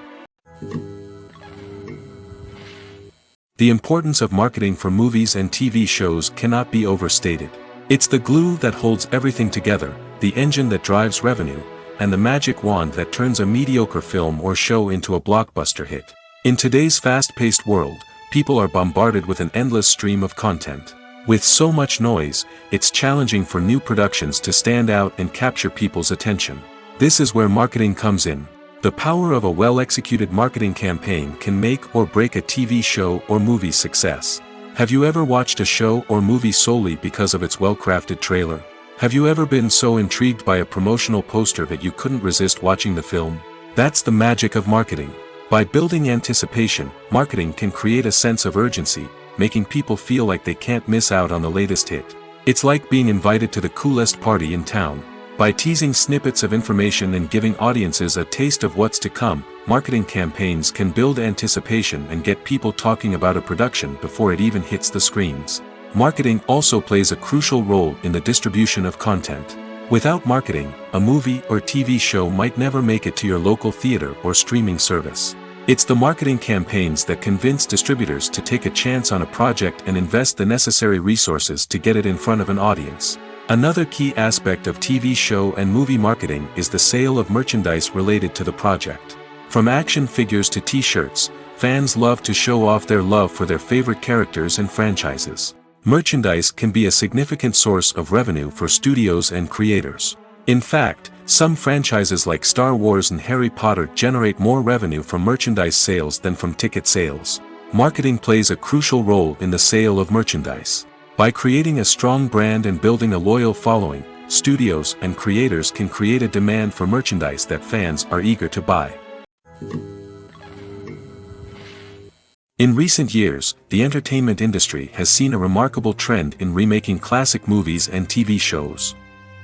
The importance of marketing for movies and TV shows cannot be overstated. It's the glue that holds everything together, the engine that drives revenue, and the magic wand that turns a mediocre film or show into a blockbuster hit. In today's fast-paced world, people are bombarded with an endless stream of content. With so much noise, it's challenging for new productions to stand out and capture people's attention. This is where marketing comes in. The power of a well-executed marketing campaign can make or break a TV show or movie's success. Have you ever watched a show or movie solely because of its well-crafted trailer? Have you ever been so intrigued by a promotional poster that you couldn't resist watching the film? That's the magic of marketing. By building anticipation, marketing can create a sense of urgency, making people feel like they can't miss out on the latest hit. It's like being invited to the coolest party in town. By teasing snippets of information and giving audiences a taste of what's to come, marketing campaigns can build anticipation and get people talking about a production before it even hits the screens. Marketing also plays a crucial role in the distribution of content. Without marketing, a movie or TV show might never make it to your local theater or streaming service. It's the marketing campaigns that convince distributors to take a chance on a project and invest the necessary resources to get it in front of an audience. Another key aspect of TV show and movie marketing is the sale of merchandise related to the project. From action figures to t-shirts, fans love to show off their love for their favorite characters and franchises. Merchandise can be a significant source of revenue for studios and creators. In fact, some franchises like Star Wars and Harry Potter generate more revenue from merchandise sales than from ticket sales. Marketing plays a crucial role in the sale of merchandise. By creating a strong brand and building a loyal following, studios and creators can create a demand for merchandise that fans are eager to buy. In recent years, the entertainment industry has seen a remarkable trend in remaking classic movies and TV shows.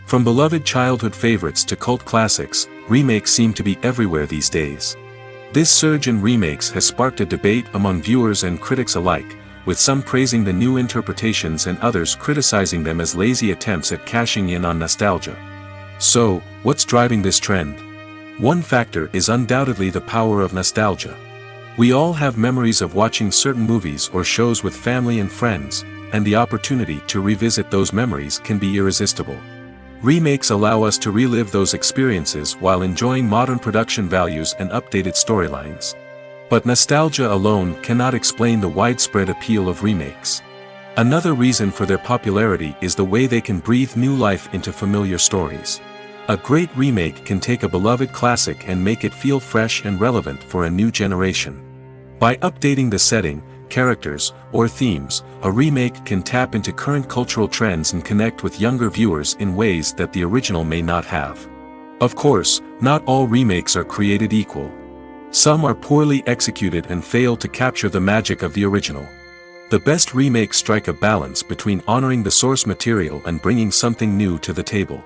From beloved childhood favorites to cult classics, remakes seem to be everywhere these days. This surge in remakes has sparked a debate among viewers and critics alike, with some praising the new interpretations and others criticizing them as lazy attempts at cashing in on nostalgia. So, what's driving this trend? One factor is undoubtedly the power of nostalgia. We all have memories of watching certain movies or shows with family and friends, and the opportunity to revisit those memories can be irresistible. Remakes allow us to relive those experiences while enjoying modern production values and updated storylines. But nostalgia alone cannot explain the widespread appeal of remakes. Another reason for their popularity is the way they can breathe new life into familiar stories. A great remake can take a beloved classic and make it feel fresh and relevant for a new generation. By updating the setting, characters, or themes, a remake can tap into current cultural trends and connect with younger viewers in ways that the original may not have. Of course, not all remakes are created equal. Some are poorly executed and fail to capture the magic of the original. The best remakes strike a balance between honoring the source material and bringing something new to the table.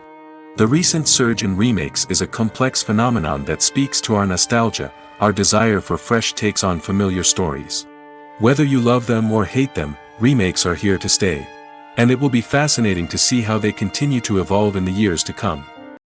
The recent surge in remakes is a complex phenomenon that speaks to our nostalgia, our desire for fresh takes on familiar stories. Whether you love them or hate them, remakes are here to stay. And it will be fascinating to see how they continue to evolve in the years to come.